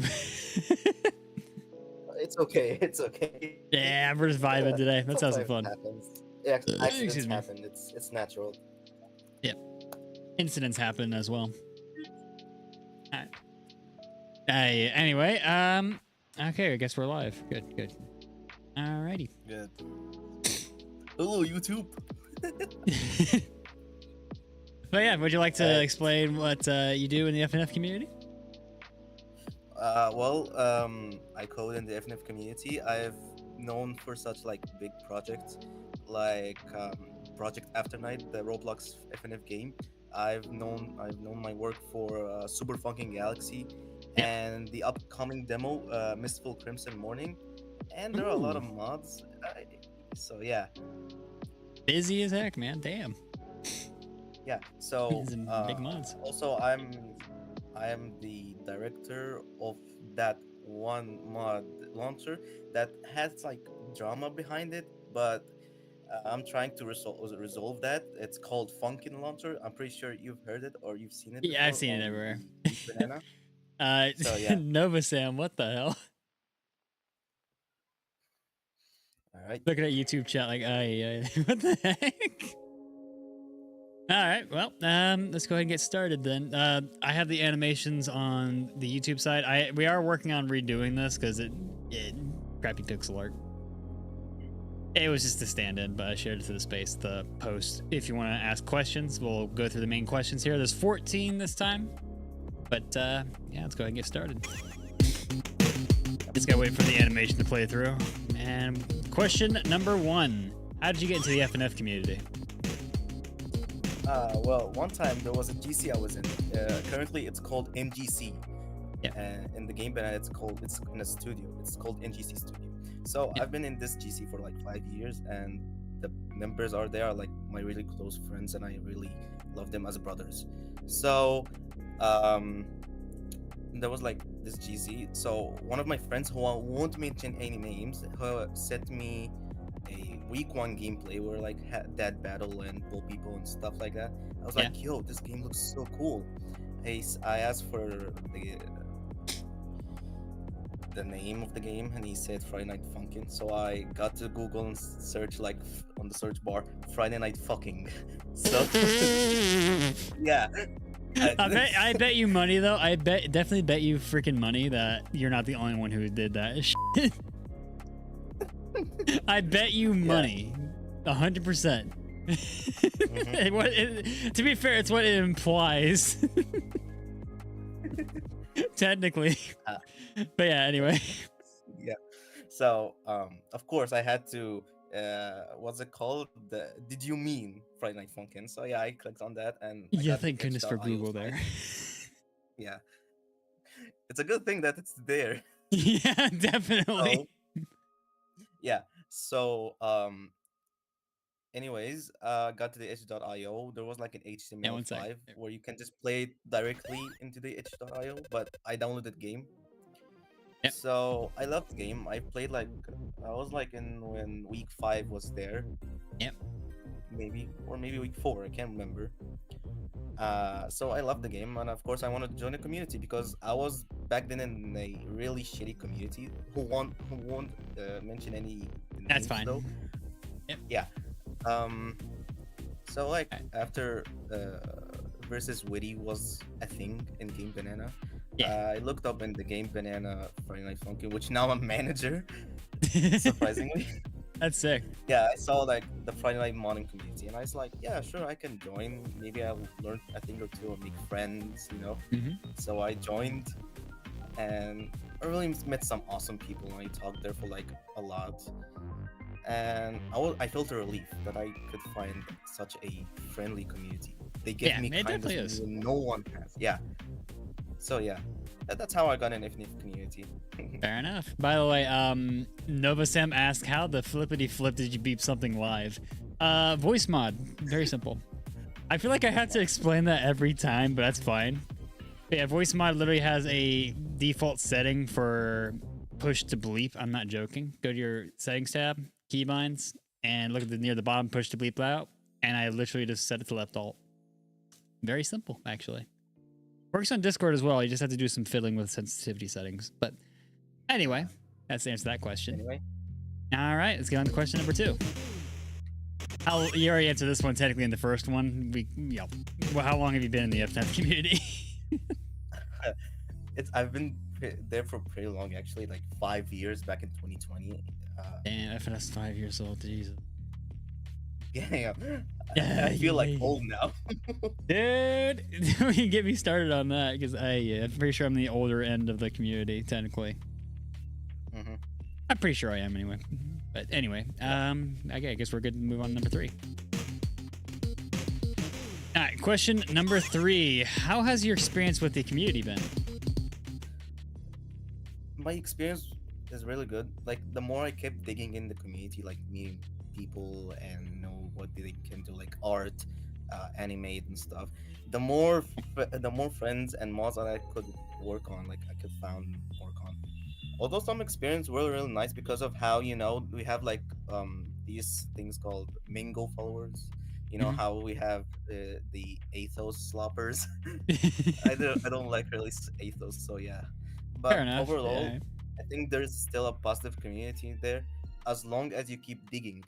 YouTube. It's okay. It's okay. Yeah, we're just vibing today. Let's have some Sometimes fun. it happens. Yeah, accidents Excuse me. happen. It's natural. Yep. Incidents happen as well. Alright. Hey, anyway, okay, I guess we're live. Good. Alrighty. Good. Hello, YouTube. But yeah, would you like to explain what you do in the FNF community? I code in the FNF community. I've known for such like big projects, like Project Afternight, the Roblox FNF game. I've known my work for Super Funkin Galaxy, and the upcoming demo, Mistful Crimson Morning, and there are a lot of mods. So yeah, busy as heck, man. Damn. Yeah. So big mods. Also, I am the director of that one mod launcher that has like drama behind it, but I'm trying to resolve that. It's called Funkin launcher. I'm pretty sure you've heard it or you've seen it. Yeah, I've seen it everywhere. Banana. So yeah. Nova Sam, what the hell? All right. Looking at YouTube chat like, what the heck? All right, well, let's go ahead and get started then. I have the animations on the YouTube side. We are working on redoing this because it crappy pixel art. It was just a stand-in, but I shared it to the space, the post. If you want to ask questions, we'll go through the main questions here. There's 14 this time, but yeah, let's go ahead and get started. Just gotta wait for the animation to play through. And question number 1: how did you get into the FNF community? Well, one time there was a GC I was in. Currently, it's called NGC. Yeah. In the game, but it's in a studio. It's called NGC Studio. So I've been in this GC for like 5 years, and the members are there, like my really close friends, and I really love them as brothers. So, there was like this GC. So one of my friends, who I won't mention any names, sent me a week 1 gameplay where like dead battle and pull people and stuff like that. I was like, yo, this game looks so cool. I asked for the name of the game, and he said Friday Night Funkin'. So I got to Google and search like on the search bar Friday Night Fucking. So yeah. I bet you money though. Definitely bet you freaking money that you're not the only one who did that shit. I bet you money, 100%. To be fair, it's what it implies. Technically. But yeah, anyway. Yeah. So, of course, I had to, what's it called? Did you mean Friday Night Funkin'? So yeah, I clicked on that, and yeah, thank goodness for Google there. Yeah. It's a good thing that it's there. Yeah, definitely. Yeah. So, anyways, got to the itch.io. There was like an HTML5 where you can just play it directly into the itch.io, but I downloaded the game. Yep. So I loved the game. I played I was like when week 5 was there. Yep. Maybe week 4. I can't remember. So I loved the game, and of course I wanted to join a community because I was back then in a really shitty community. Who won't mention any names. That's fine. Though. Yep. Yeah. So like after versus Witty was a thing in Game Banana. Yeah. I looked up in the Game Banana Friday Night Funkin', which now I'm manager. Surprisingly. That's sick. Yeah, I saw like the Friday Night Morning community, and I was like, yeah, sure, I can join. Maybe I'll learn a thing or two or make friends, you know. So I joined, and I really met some awesome people, and I talked there for like a lot. And I felt a relief that I could find such a friendly community. They give me kindness no one has. Yeah. So yeah, that's how I got an FNF community. Fair enough. By the way, Nova Sam asked, how the flippity flip did you beep something live? Voice mod. Very simple. I feel like I have to explain that every time, but that's fine. But yeah, voice mod literally has a default setting for push to bleep. I'm not joking. Go to your settings tab, keybinds, and look at near the bottom, push to bleep out. And I literally just set it to left alt. Very simple, actually. Works on Discord as well. You just have to do some fiddling with sensitivity settings. But anyway, that's the answer to that question. Anyway, All right, let's get on to question number 2. You already answered this one technically in the first one. Well, how long have you been in the FNF community? I've been there for pretty long, actually, like 5 years back in 2020. Damn, FNF's 5 years old. Jesus. Yeah, I feel like old now. Dude, don't even get me started on that because I'm pretty sure I'm the older end of the community, technically. Mm-hmm. I'm pretty sure I am anyway. But anyway, I guess we're good to move on to number 3. All right, question number 3. How has your experience with the community been? My experience is really good. Like, the more I kept digging in the community, like meeting people and know what they can do, like art, animate and stuff, the more friends and mods that I could work on, like I could work on. Although some experience were really nice because of how, we have like these things called Mingo followers. How we have the Athos sloppers. I don't like really Athos, so yeah. But Fair enough. overall, Yeah. I think there's still a positive community there as long as you keep digging.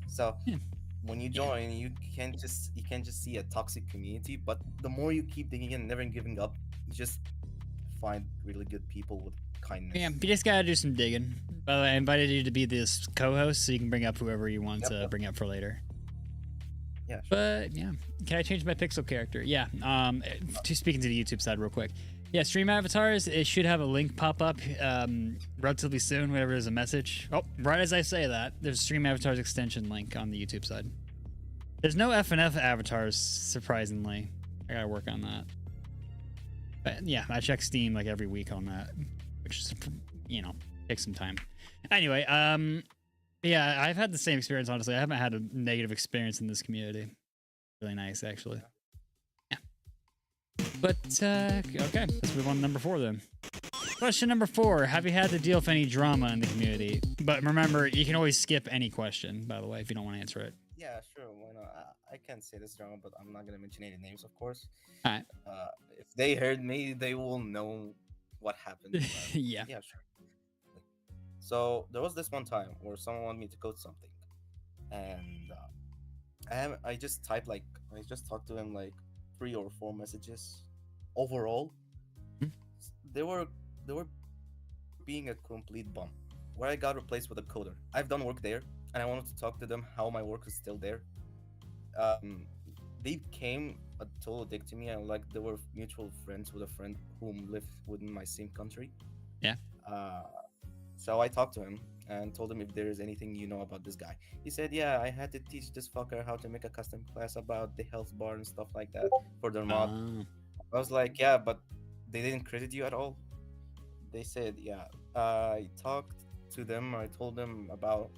So when you join, you can't just see a toxic community, but the more you keep digging and never giving up, you just find really good people with kindness. Yeah, you just gotta do some digging. By the way, I invited you to be this co-host so you can bring up whoever you want to bring up for later. Yeah, sure. But yeah, can I change my pixel character? Yeah. Speaking to the YouTube side real quick. Yeah, stream avatars. It should have a link pop up relatively soon. Whenever there's a message. Oh, right as I say that, there's a stream avatars extension link on the YouTube side. There's no FNF avatars, surprisingly. I gotta work on that. But yeah, I check Steam like every week on that, which is, takes some time. Anyway, yeah, I've had the same experience, honestly. I haven't had a negative experience in this community. Really nice, actually. Yeah. But, okay, let's move on to number 4 then. Question number 4. Have you had to deal with any drama in the community? But remember, you can always skip any question, by the way, if you don't want to answer it. Yeah, sure. Why not? I can't say this drama, but I'm not gonna mention any names, of course. All right. If they heard me, they will know what happened. Yeah. Yeah, sure. So there was this one time where someone wanted me to code something, and I just talked to him like 3 or 4 messages. Overall, they were being a complete bum. Where I got replaced with a coder. I've done work there, and I wanted to talk to them how my work is still there. They became a total dick to me, and like they were mutual friends with a friend whom lived within my same country. Yeah. So I talked to him and told him if there is anything you know about this guy. He said, yeah, I had to teach this fucker how to make a custom class about the health bar and stuff like that for their mod. I was like, yeah, but they didn't credit you at all? They said, yeah. I talked to them. I told them about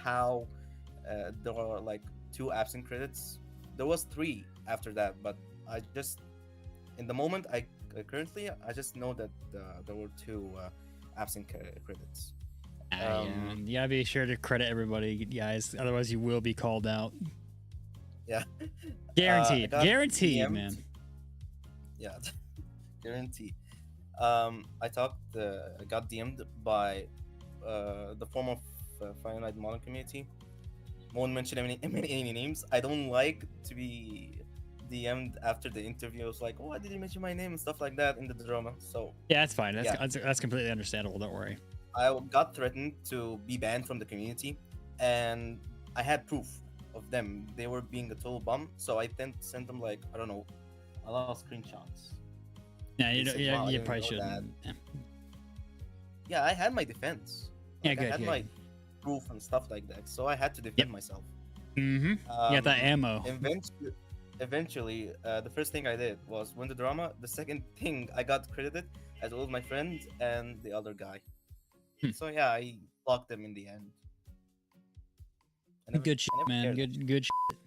how there are like 2 absent credits. There was 3 after that, but I just, in the moment, I just know that there were 2 absent credits. You gotta be sure to credit everybody, guys. Otherwise, you will be called out. Yeah. Guaranteed. Guaranteed, DM'd. man. Yeah. Guaranteed. I got DM'd by the former finite modern community. Won't mention any names. I don't like to be DM'd after the interview. It's like, why did you mention my name and stuff like that in the drama? So yeah, that's fine. That's completely understandable. Don't worry. I got threatened to be banned from the community, and I had proof of them. They were being a total bum, so I then sent them like, I don't know, a lot of screenshots. Yeah, you probably shouldn't. Yeah, I had my defense. Like, I had my proof and stuff like that, so I had to defend myself. Mm-hmm. You got that ammo. Eventually, the first thing I did was win the drama. The second thing, I got credited as all my friends and the other guy. So yeah, I blocked them in the end. Good shit, man. Good shit.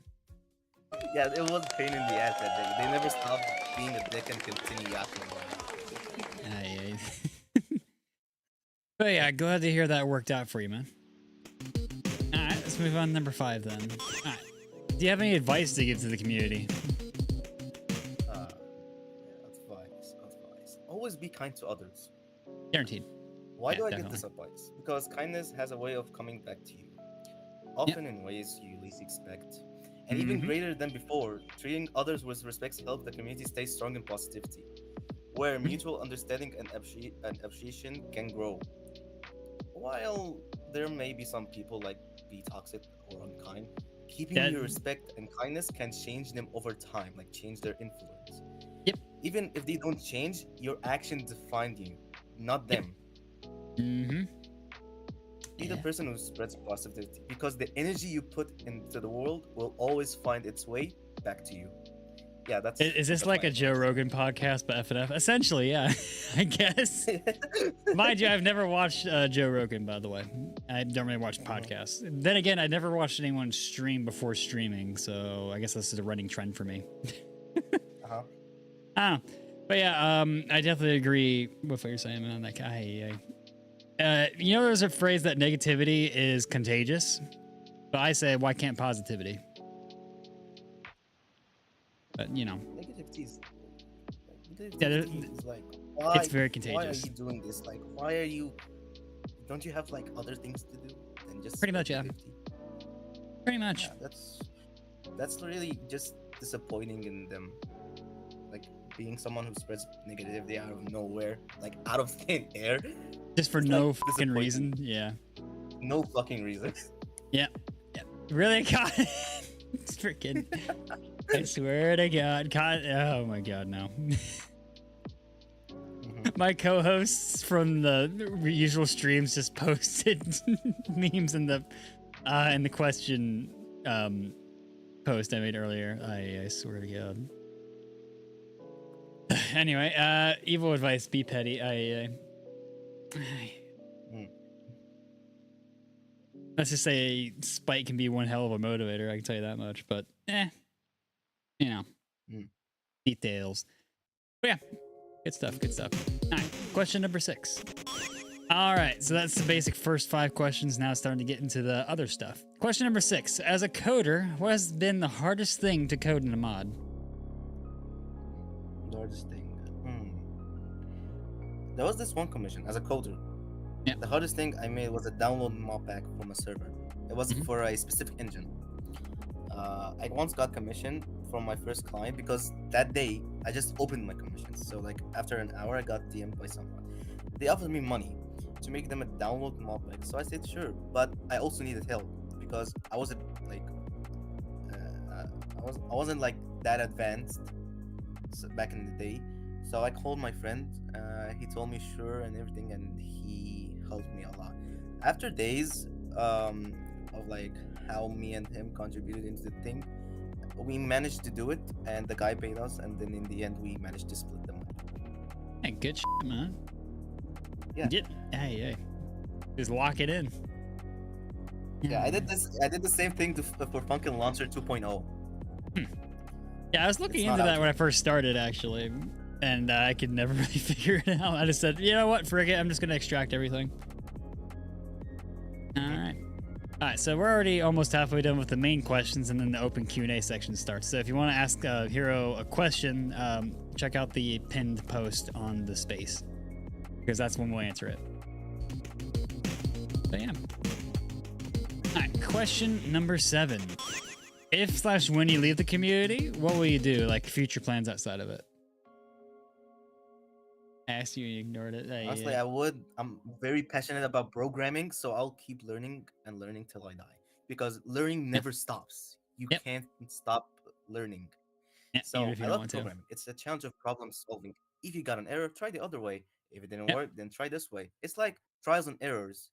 Yeah, it was a pain in the ass that day. They never stopped being a dick and continue yapping. But yeah, glad to hear that worked out for you, man. Alright, let's move on to number 5 then. Alright. Do you have any advice to give to the community? be kind to others. Guaranteed. Why Yeah, do I get definitely. this advice? Because kindness has a way of coming back to you, often in ways you least expect. And even greater than before, treating others with respect helps the community stay strong in positivity, where mutual understanding and appreciation can grow. While there may be some people like be toxic or unkind, keeping That your respect and kindness can change them over time, like change their influence. Yep. Even if they don't change, your actions define you, not them. Mm-hmm. Be the person who spreads positivity because the energy you put into the world will always find its way back to you. Yeah, Is this like a Joe Rogan podcast by FNF? Essentially, yeah. I guess. Mind you, I've never watched Joe Rogan, by the way. I don't really watch podcasts. Then again, I never watched anyone stream before streaming, so I guess this is a running trend for me. Uh-huh. I don't know. But yeah, I definitely agree with what you're saying, man. Like, you know, there's a phrase that negativity is contagious, but I say, why can't positivity? But you know, Negativity is like, it's very contagious. Why are you doing this? Like, why are you? Don't you have like other things to do than just pretty much, yeah. Pretty much. Yeah, that's really just disappointing in them. Like being someone who spreads negativity out of nowhere, like out of thin air, just for no fucking reason. Yeah. No fucking reason. Yeah. Yeah. Really, God. It's freaking. I swear to God. Oh my God, no. My co-hosts from the usual streams just posted memes in the question post I made earlier. I swear to God. Anyway, evil advice: be petty. Let's just say spite can be one hell of a motivator. I can tell you that much. But you know, details. But yeah, good stuff. Good stuff. All right, question number 6. All right, so that's the basic first 5 questions. Now it's starting to get into the other stuff. Question number 6: as a coder, what has been the hardest thing to code in a mod? The hardest thing. There was this one commission as a coder. Yeah. The hardest thing I made was a download mod pack from a server. It was for a specific engine. I once got commission from my first client because that day I just opened my commissions. So like after an hour, I got DM'd by someone. They offered me money to make them a download mod pack. So I said sure, but I also needed help because I wasn't like I wasn't like that advanced back in the day. So I called my friend. He told me sure and everything, and he helped me a lot. After days of like how me and him contributed into the thing, we managed to do it, and the guy paid us, and then in the end we managed to split the money. Hey, good shit, man. Yeah. Hey. Just lock it in. Yeah, I did the same thing for Funkin Launcher 2.0. Yeah, I was looking into that when I first started, actually, and I could never really figure it out. I just said, you know what, frig it, I'm just going to extract everything. All right, so we're already almost halfway done with the main questions, and then the open Q&A section starts. So if you want to ask Hero a question, check out the pinned post on the space, because that's when we'll answer it. But yeah. All right, question number 7. If/when you leave the community, what will you do? Like future plans outside of it? I asked you, you ignored it. Honestly, I would. I'm very passionate about programming, so I'll keep learning and learning till I die. Because learning never stops. You can't stop learning. So I love programming. It's a challenge of problem solving. If you got an error, try the other way. If it didn't work, then try this way. It's like trials and errors.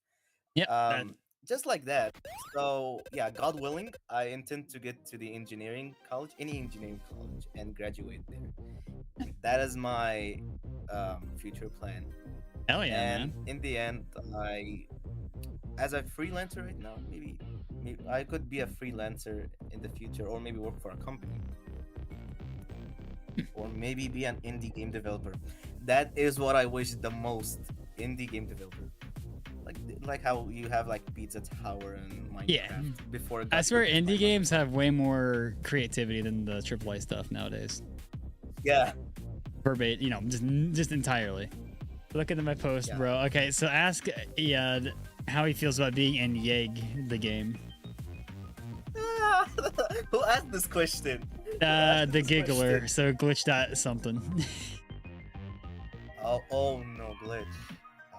Just like that. So yeah, God willing, I intend to get to the engineering college, any engineering college, and graduate there. That is my future plan. Hell yeah, and in the end, as a freelancer right now, maybe I could be a freelancer in the future, or maybe work for a company, or maybe be an indie game developer. That is what I wish the most. Indie game developer. Like how you have like Pizza Tower and Minecraft before. I swear indie games have way more creativity than the AAA stuff nowadays. Yeah. Verbatim, just entirely. Look into my post, Yeah. bro. Okay, so ask Iyad how he feels about being in Yeg, the game. Who asked this question? The giggler. So glitched at something. Oh no, glitch.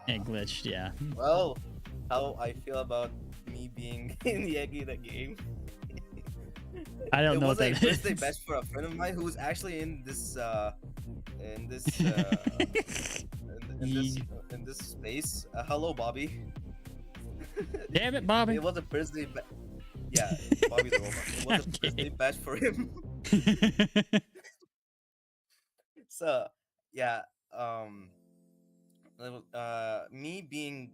Yeah, glitched. Yeah. Well, how I feel about me being in Yegi the game. I don't know It was what a that birthday is. bash for a friend of mine who was actually in this in this in this space. Hello, Bobby. Damn it, Bobby. It was a birthday. Yeah, Bobby the robot. It was a birthday bash for him. So yeah, me being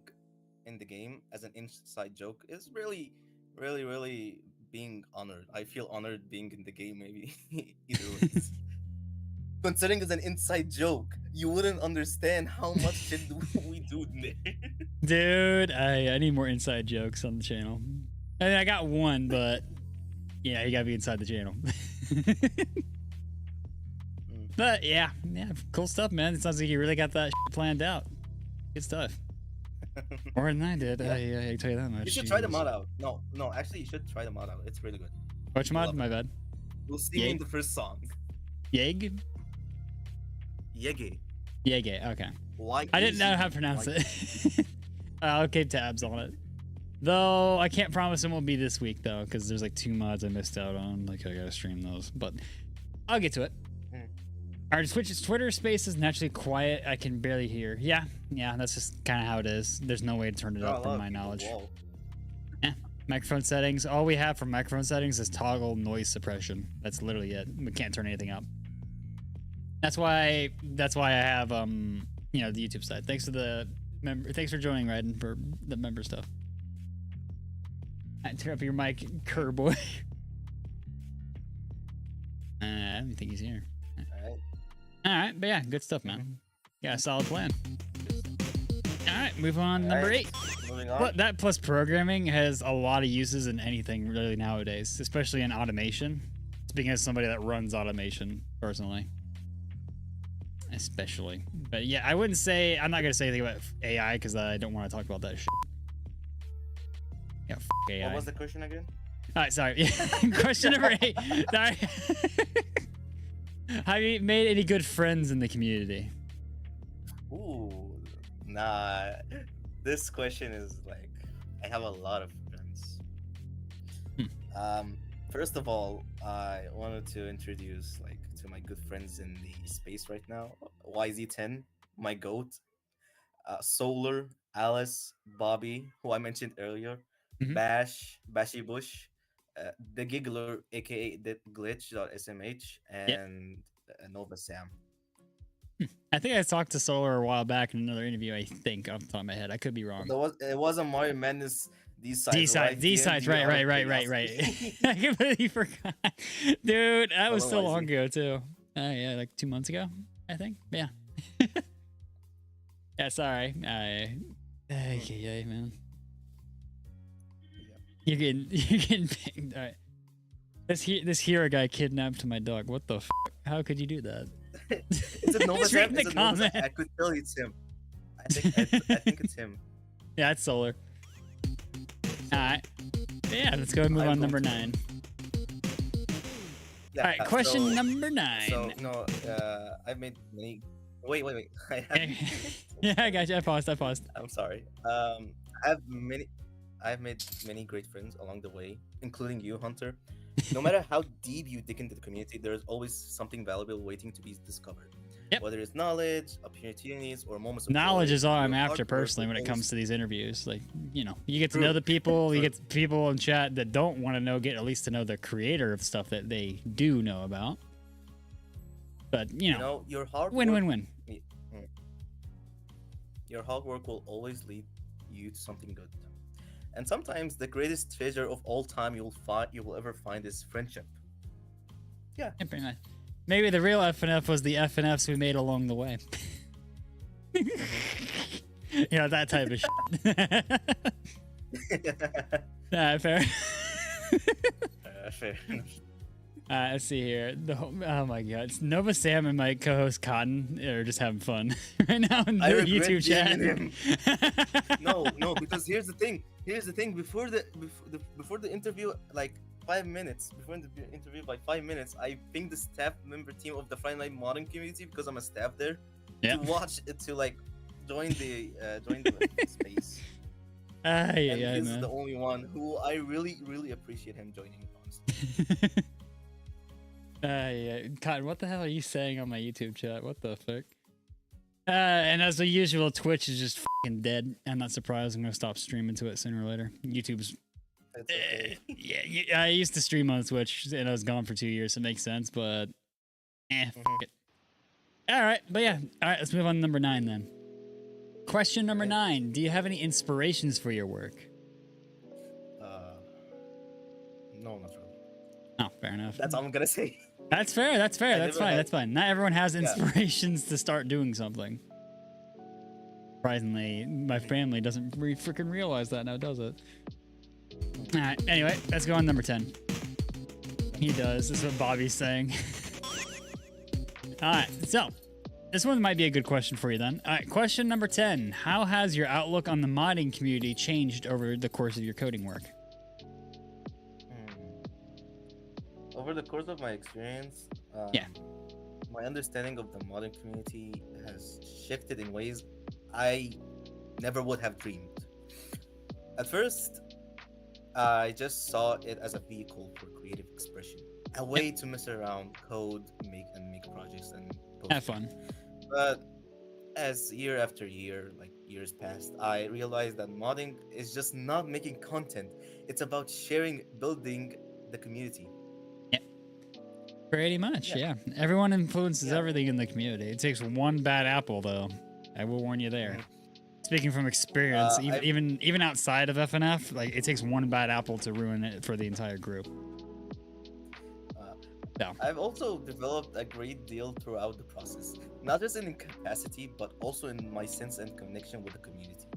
in the game as an inside joke is really, really, really being honored. I feel honored being in the game. Maybe either ways. Considering it's an inside joke, you wouldn't understand how much shit we do in there. Dude, I need more inside jokes on the channel. I mean, I got one, but yeah, you gotta be inside the channel. But yeah, cool stuff, man. It sounds like you really got that planned out. Good stuff. More than I did. Yeah. I can tell you that much. You should try the mod out. No, actually, you should try the mod out. It's really good. Which You'll mod? love My it. bad. You'll see me in the first song. Yeg? Yege. Yege, okay. Like I didn't know how to pronounce it. I'll keep tabs on it. Though I can't promise it won't be this week though, because there's like 2 mods I missed out on. Like I gotta stream those, but I'll get to it. Our Twitter space is naturally quiet. I can barely hear. Yeah, that's just kind of how it is. There's no way to turn it up from my knowledge. Yeah, microphone settings. All we have for microphone settings is toggle noise suppression. That's literally it. We can't turn anything up. That's why I have the YouTube side. Thanks for the member. Thanks for joining, Ryden, for the member stuff. Turn up your mic, Kerboy. I don't think he's here. All right, but yeah, good stuff, man. Yeah, solid plan. All right, move on. Number 8. Moving on. But that plus programming has a lot of uses in anything really nowadays, especially in automation. Speaking as somebody that runs automation personally, especially. But yeah, I'm not gonna say anything about AI because I don't want to talk about that shit. Yeah, AI. What was the question again? All right, sorry. Question number 8. Sorry. Have you made any good friends in the community? Ooh, nah. This question is like, I have a lot of friends. First of all, I wanted to introduce to my good friends in the space right now. YZ10, my goat. Solar, Alice, Bobby, who I mentioned earlier. Bashy Bush. The Giggler, aka the glitch.smh, and Nova Sam. I think I talked to Solar a while back in another interview. I think off the top of my head, I could be wrong. It was a Mario Madness D-sides. D-sides, right. I completely forgot, dude. That was so long ago too. Yeah, like 2 months ago, I think. Yeah. Yeah, sorry. Yeah, man. You're getting pinged. All right. This hero guy kidnapped my dog. What the f? How could you do that? Is it Nova Sam? Read the comment. I could tell it's him. I think it's him. Yeah, it's Solar. All right. Yeah, let's go and move on. Number 9. Yeah, all right, question number 9. So no, I've made many. Wait. Yeah, I got you. I paused. I'm sorry. I've made many great friends along the way, including you, Hunter. No matter how deep you dig into the community, there is always something valuable waiting to be discovered. Yep. Whether it's knowledge, opportunities, or moments of knowledge joy, is all I'm your after hard work personally will when it always- comes to these interviews. Like, you get to True. know the people. You True. get people in chat that don't want to know, get at least to know the creator of stuff that they do know about. But your hard win, work, win. Your hard work will always lead you to something good. And sometimes the greatest treasure of all time you will ever find is friendship. Yeah. Yeah, pretty much. Maybe the real FNF was the FNFs we made along the way. That type of shit. Fair. Fair enough. Let's see here. Oh my god, it's Nova Sam and my co-host Cotton are just having fun right now in the I regret YouTube chat. being him. No, because here's the thing. Before the interview, like 5 minutes before the interview, by 5 minutes, I pinged the staff member team of the Friday Night Modding community because I'm a staff there Yeah. to watch it, to like join the space. Yeah, He's man. the only one who I really appreciate him joining. Honestly. Yeah. Cotton, what the hell are you saying on my YouTube chat? What the fuck? And as usual, Twitch is just fucking dead. I'm not surprised. I'm gonna stop streaming to it sooner or later. YouTube's It's okay. I used to stream on Twitch and I was gone for 2 years, so it makes sense, but fuck it. All right, but yeah. All right, let's move on to number 9 then. Question number 9. Do you have any inspirations for your work? No, not really. Oh, fair enough. That's all I'm gonna say. That's fair. That's fair. That's fine. That's fine. Not everyone has Yeah. inspirations to start doing something. Surprisingly, my family doesn't freaking realize that now, does it? All right. Anyway, let's go on number 10. He does. This is what Bobby's saying. All right. So this one might be a good question for you then. All right. Question number 10. How has your outlook on the modding community changed over the course of your coding work? Over the course of my experience, my understanding of the modding community has shifted in ways I never would have dreamed. At first, I just saw it as a vehicle for creative expression, a way to mess around, code, make projects and post. Have fun. But as year after year, like years passed, I realized that modding is just not making content. It's about sharing, building the community. Pretty much, yeah. Everyone influences everything in the community. It takes one bad apple, though. I will warn you there. Speaking from experience, even outside of FNF, like it takes one bad apple to ruin it for the entire group. I've also developed a great deal throughout the process, not just in capacity, but also in my sense and connection with the community.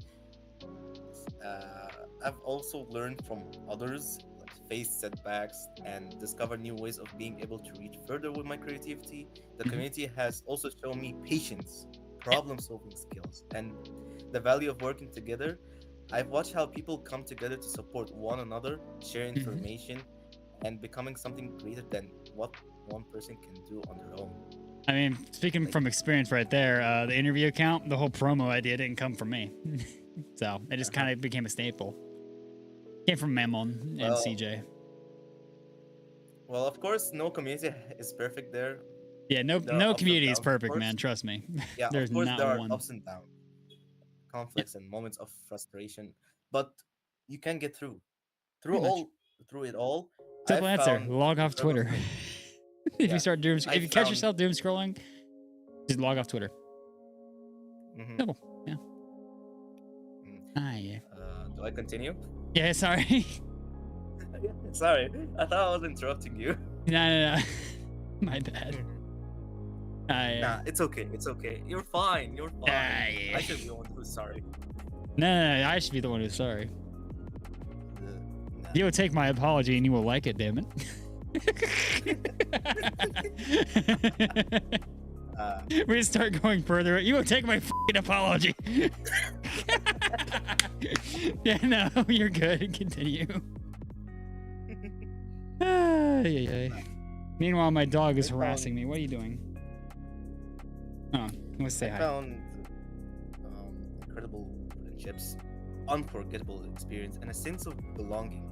I've also learned from others, face setbacks, and discover new ways of being able to reach further with my creativity. The community has also shown me patience, problem-solving skills, and the value of working together. I've watched how people come together to support one another, share information, and becoming something greater than what one person can do on their own. I mean, speaking from experience right there, the interview account, the whole promo idea didn't come from me. So it just kind of became a staple. Came from Mammon and CJ. Well, of course, no community is perfect there. Yeah, no community is perfect, man. Trust me. Yeah, There's of course not there are one. ups and downs, conflicts, and moments of frustration, but you can get through it all. Simple answer: log off Twitter. If you start if you catch yourself doom scrolling, just log off Twitter. Simple. Yeah. Yeah. Do I continue? Yeah, sorry. Sorry, I thought I was interrupting you. No. My bad. Nah, it's okay. It's okay. You're fine. You're fine. Yeah. I should be the one who's sorry. No, I should be the one who's sorry. Nah. You will take my apology and you will like it, damn it. We start going further. You will take my fucking apology. Yeah, no, you're good. Continue. Meanwhile, my dog is harassing me. What are you doing? Oh, let's say hi. I found incredible friendships, unforgettable experience, and a sense of belonging.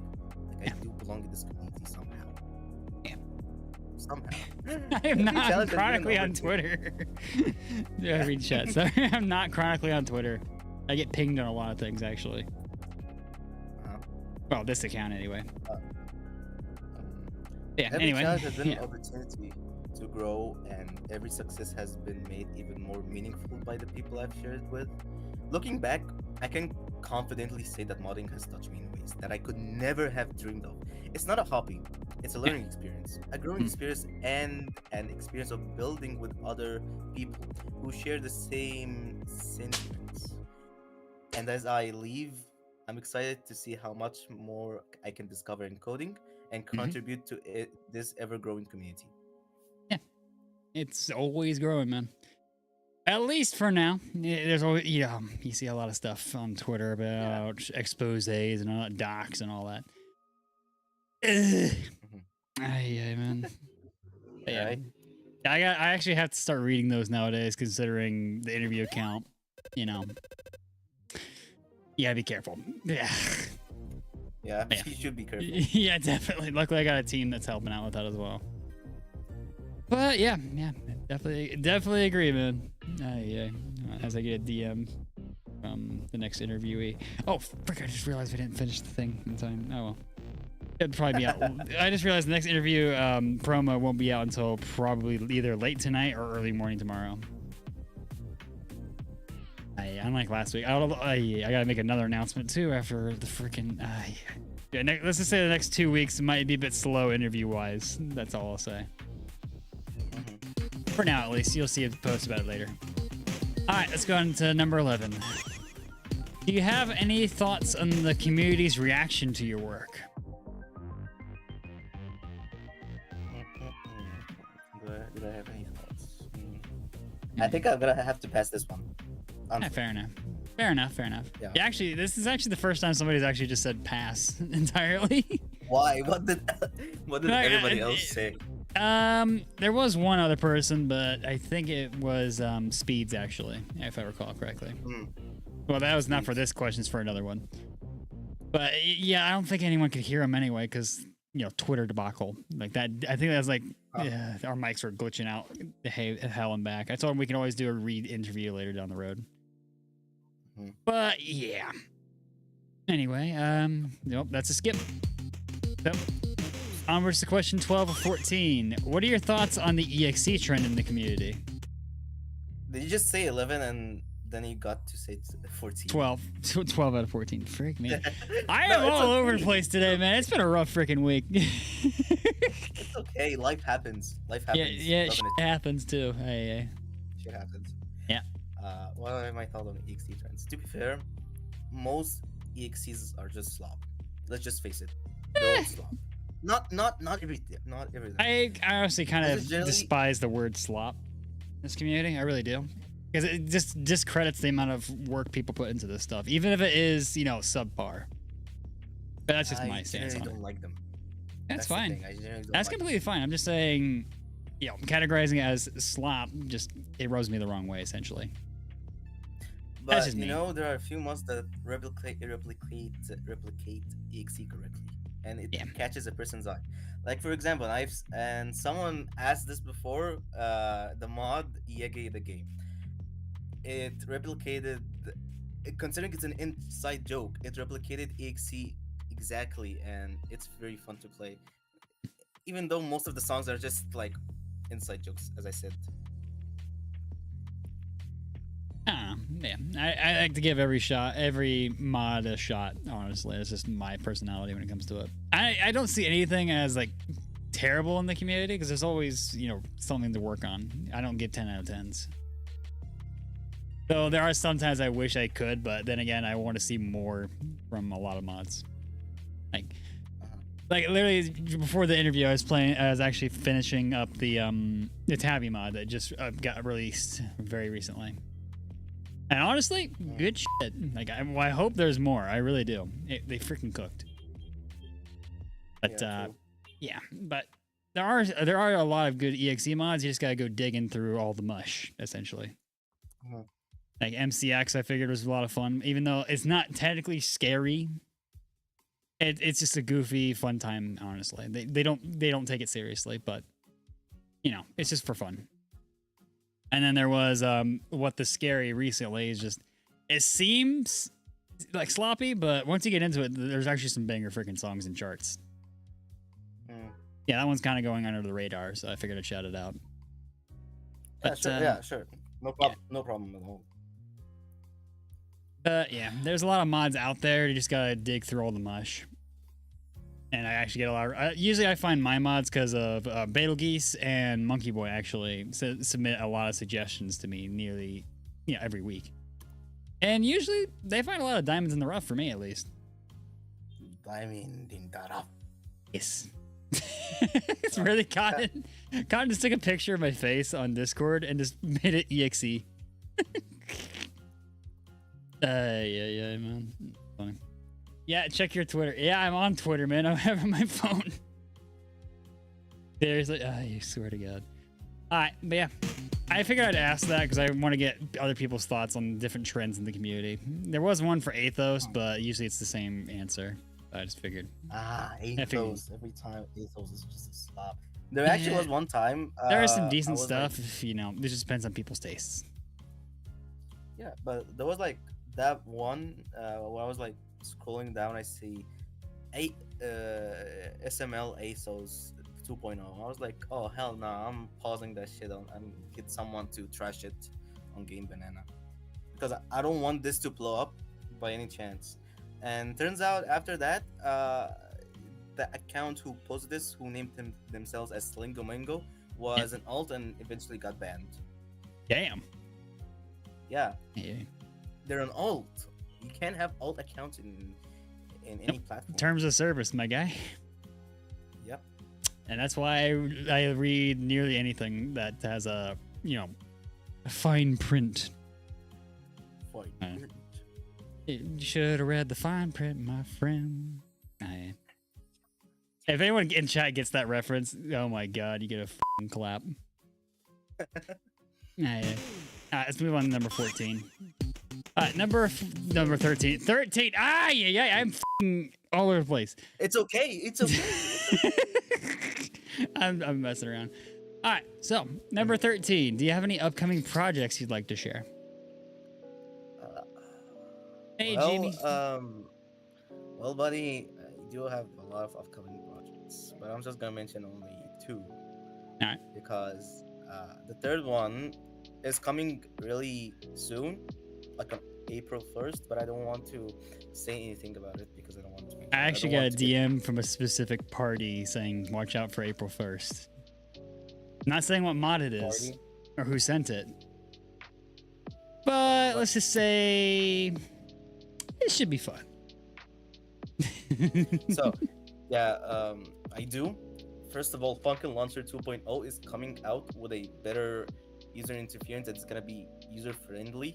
Like I do belong in this community somehow. Somehow. I am not chronically on Twitter. Yeah, I read chat. Sorry, I'm not chronically on Twitter. I get pinged on a lot of things, actually. Well, this account, anyway. Every challenge has been an opportunity to grow, and every success has been made even more meaningful by the people I've shared with. Looking back, I can confidently say that modding has touched me in ways that I could never have dreamed of. It's not a hobby, it's a learning experience, a growing experience, and an experience of building with other people who share the same sentiments. And as I leave, I'm excited to see how much more I can discover in coding and contribute to this ever-growing community. Yeah, it's always growing, man. At least for now. There's always, you see a lot of stuff on Twitter about exposés and all that, docs and all that. Yeah, man. Yeah. Right? I actually have to start reading those nowadays, considering the interview account. You gotta be careful. Yeah. Yeah, you should be careful. Yeah, definitely. Luckily, I got a team that's helping out with that as well. But yeah, definitely agree, man. Yeah. As I get a DM from the next interviewee. Oh, frick! I just realized we didn't finish the thing in time. Oh well. It'd probably be out. I just realized the next interview promo won't be out until probably either late tonight or early morning tomorrow. Unlike last week, I gotta make another announcement too after the freaking. Let's just say the next 2 weeks might be a bit slow interview wise. That's all I'll say. For now, at least. You'll see a post about it later. All right, let's go on to number 11. Do you have any thoughts on the community's reaction to your work? Do I have any thoughts? I think I'm gonna have to pass this one. Yeah, fair enough. Yeah. Actually, this is actually the first time somebody's actually just said pass entirely. Why? What did everybody else say? There was one other person, but I think it was Speeds, actually, if I recall correctly. Well, that was not for this question, it's for another one. But yeah, I don't think anyone could hear him anyway, because Twitter debacle like that. I think that's like our mics were glitching out hell and back. I told him we can always do a re-interview later down the road. But yeah. Anyway, nope, that's a skip. So, onwards to question 12 of 14. What are your thoughts on the EXE trend in the community? Did you just say 11 and then you got to say 14? 12 out of 14. Freak me. I am all over the place today, man. It's been a rough freaking week. It's okay. Life happens. Yeah, shit happens too. Hey. Shit happens. Yeah. What are my thoughts on EXE trends? To be fair, most EXEs are just slop. Let's just face it. They're all slop. Not everything. I honestly kind of despise the word slop in this community. I really do. Because it just discredits the amount of work people put into this stuff, even if it is, subpar. But that's just my stance on it. I don't like them. That's fine. That's completely fine. I'm just saying, categorizing it as slop it rubs me the wrong way, essentially. But that's just me. There are a few mods that replicate EXE correctly, and it catches a person's eye. Like for example, someone asked this before. The mod Yege the game. It replicated, considering it's an inside joke, it replicated EXE exactly, and it's very fun to play. Even though most of the songs are just like inside jokes, as I said. I like to give every mod a shot, honestly. It's just my personality when it comes to it. I don't see anything as like terrible in the community, because there's always, something to work on. I don't give 10 out of 10s. So there are sometimes I wish I could, but then again, I want to see more from a lot of mods. Like literally before the interview, I was actually finishing up the Tabby mod that just got released very recently. And honestly, good shit. Like I hope there's more. I really do. They freaking cooked. But but there are a lot of good EXE mods. You just gotta go digging through all the mush, essentially. Like MCX, I figured was a lot of fun, even though it's not technically scary. It's just a goofy, fun time. Honestly, they don't take it seriously, but it's just for fun. And then there was What the Scary recently is just, it seems like sloppy, but once you get into it, there's actually some banger freaking songs and charts. Yeah, that one's kind of going under the radar, so I figured I'd shout it out. But, sure. No problem. Yeah. No problem at all. Yeah, there's a lot of mods out there. You just gotta dig through all the mush. And I actually get a lot of... usually I find my mods because of Betelgeuse and Monkey Boy actually submit a lot of suggestions to me nearly every week. And usually they find a lot of diamonds in the rough for me, at least. Diamond in the rough. Yes. It's really Cotton. Cotton just took a picture of my face on Discord and just made it exe. Yeah, man. Funny. Yeah, check your Twitter. Yeah, I'm on Twitter, man. I have it on my phone. Seriously, you swear to God. All right, but yeah, I figured I'd ask that because I want to get other people's thoughts on different trends in the community. There was one for Athos, but usually it's the same answer. I just figured. Athos. Every time Athos is just a stop. There actually was one time. There is some decent stuff, like, it just depends on people's tastes. Yeah, but there was like that one where I was like scrolling down, I see SML Athos 2.0. I was like, oh hell no, I'm pausing that shit on and get someone to trash it on Game Banana because I don't want this to blow up by any chance. And turns out after that, the account who posted this, who named themselves as Slingomingo, was an alt and eventually got banned. Damn. Yeah. They're an alt. You can't have alt accounts in any platform. Terms of service, my guy. Yep. And that's why I read nearly anything that has a fine print. Fine print. You should have read the fine print, my friend. If anyone in chat gets that reference, oh my God, you get a f***ing clap. Let's move on to number 14. Number 13. 13. I'm f***ing all over the place. It's okay. It's okay. I'm messing around. All right, so number 13. Do you have any upcoming projects you'd like to share? Hey, well, Jamie. Well, buddy, I do have a lot of upcoming projects, but I'm just gonna mention only 2. All right. Because the third one is coming really soon, like on April 1st, but I don't want to say anything about it because I don't want to. I actually got a DM from a specific party saying, "Watch out for April 1st." Not saying what mod it is or who sent it, but let's just say it should be fun. So, yeah, I do. First of all, Funkin Launcher 2.0 is coming out with a better user interference that's gonna be user friendly.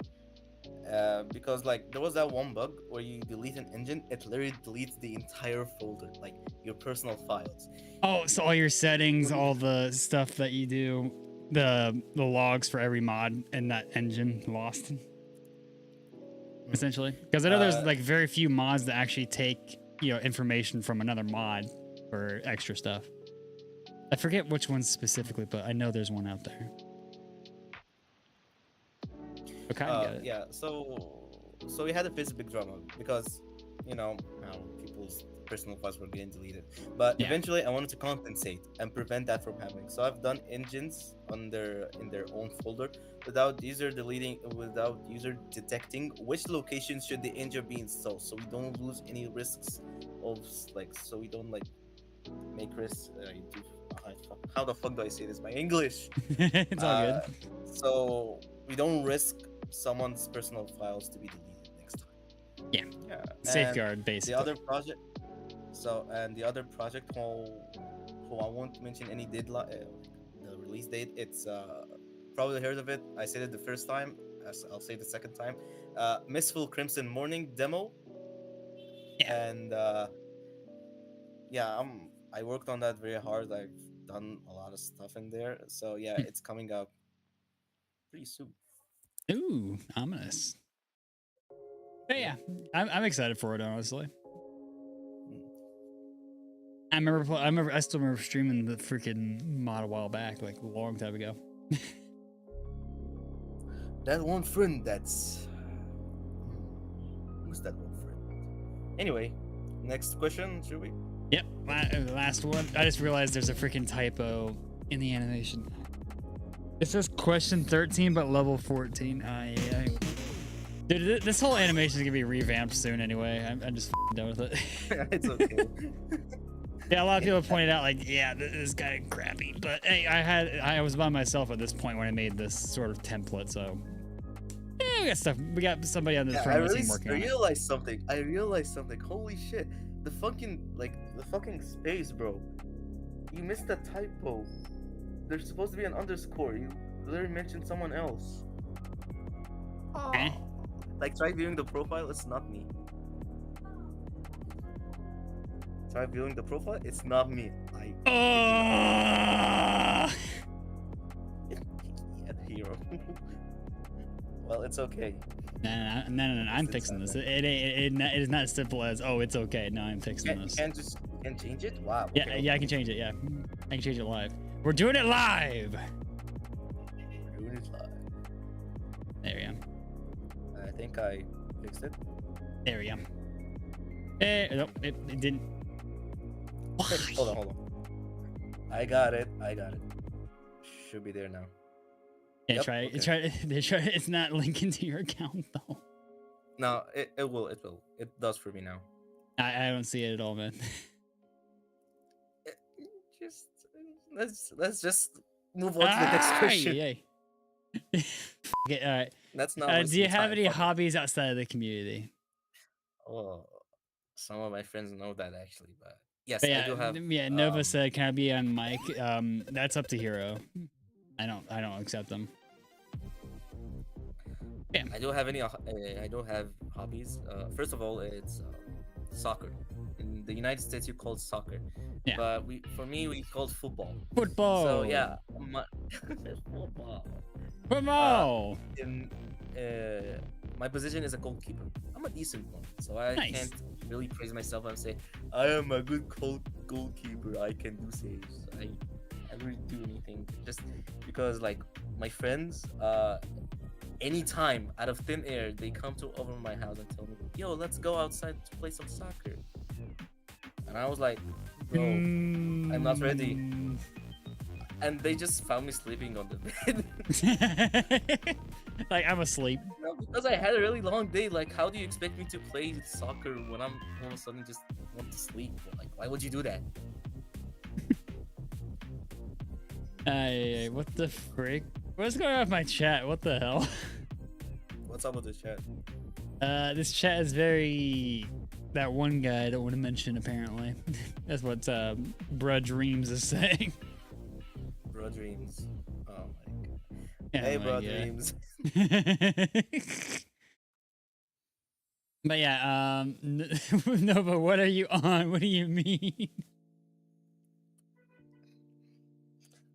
Because like there was that one bug where you delete an engine, it literally deletes the entire folder, like your personal files. Oh, so all your settings, all the stuff that you do, the logs for every mod in that engine lost. Essentially, because I know there's like very few mods that actually take information from another mod for extra stuff. I forget which one specifically, but I know there's one out there. Yeah, so we had a pretty big drama because how people's personal files were getting deleted, but eventually I wanted to compensate and prevent that from happening. So I've done engines in their own folder without user detecting which location should the engine be installed, so we don't lose any risks of so we don't make risks. How the fuck do I say this? My English. It's all good. So we don't risk someone's personal files to be deleted next time. Yeah. Safeguard, basically. The other project. And the other project, who I won't mention any deadline, the release date. It's probably heard of it. I said it the first time. I'll say it the second time. Mistful Crimson Morning demo. Yeah. And I worked on that very hard. I've done a lot of stuff in there. So yeah, it's coming out pretty soon. Ooh, ominous. But yeah, I'm excited for it, honestly. I still remember streaming the freaking mod a while back, like a long time ago. That one friend who's that one friend? Anyway, next question, should we? Yep, last one. I just realized there's a freaking typo in the animation. It says question 13, but level 14. Dude, this whole animation is gonna be revamped soon anyway. I'm just done with it. It's okay. Yeah, a lot of people pointed out, this guy crappy. But hey, I was by myself at this point when I made this sort of template, so we got somebody on the front team working on it. I realized something. Holy shit. The fucking space, bro. You missed a typo. There's supposed to be an underscore. You literally mentioned someone else. Eh? Like, try viewing the profile. It's not me. Try viewing the profile. It's not me. Oh! Yeah, hero. Well, it's okay. No. I'm fixing this. It is not as simple as, oh, it's okay. No, I'm fixing this. You can change it? Wow. Yeah, Okay. yeah, I can change it. Yeah, I can change it live. We're doing it live. We're doing it live. There we go. I think I fixed it. There we go. Nope, it didn't. Hold on. I got it. Should be there now. Yeah, Yep, try okay. try. It's not linking to your account though. No, it will. It does for me now. I don't see it at all, man. Just let's just move on to the next question. Yay. Okay, all right. That's not. Do you wasting have time. any Fuck it. hobbies outside of the community? Oh, some of my friends know that actually, but yes, But I yeah, do have. yeah. Nova said, "Can I be on mic?" That's up to Hero. I don't accept them. Yeah. I don't have any. I don't have hobbies. First of all, it's soccer. In the United States, you call it soccer. Yeah. But for me, we called football. Football. So yeah, football. Football. My position is a goalkeeper. I'm a decent one, so I Nice. can't really praise myself and say I am a good goalkeeper. I can do saves. I don't really do anything just because like my friends, anytime out of thin air they come to over my house and tell me, "Yo, let's go outside to play some soccer." And I was like, "Bro, I'm not ready." And they just found me sleeping on the bed. Like I'm asleep. No, because I had a really long day. Like, how do you expect me to play soccer when I'm all of a sudden just want to sleep? Like, why would you do that? What the frick? What's going on with my chat? What the hell? What's up with the chat? This chat is very... That one guy I don't want to mention, apparently. That's what Bruh Dreams is saying. Bro Dreams. Oh my god. Oh Hey, my Bro God. Dreams. But yeah, no, but what are you on? What do you mean?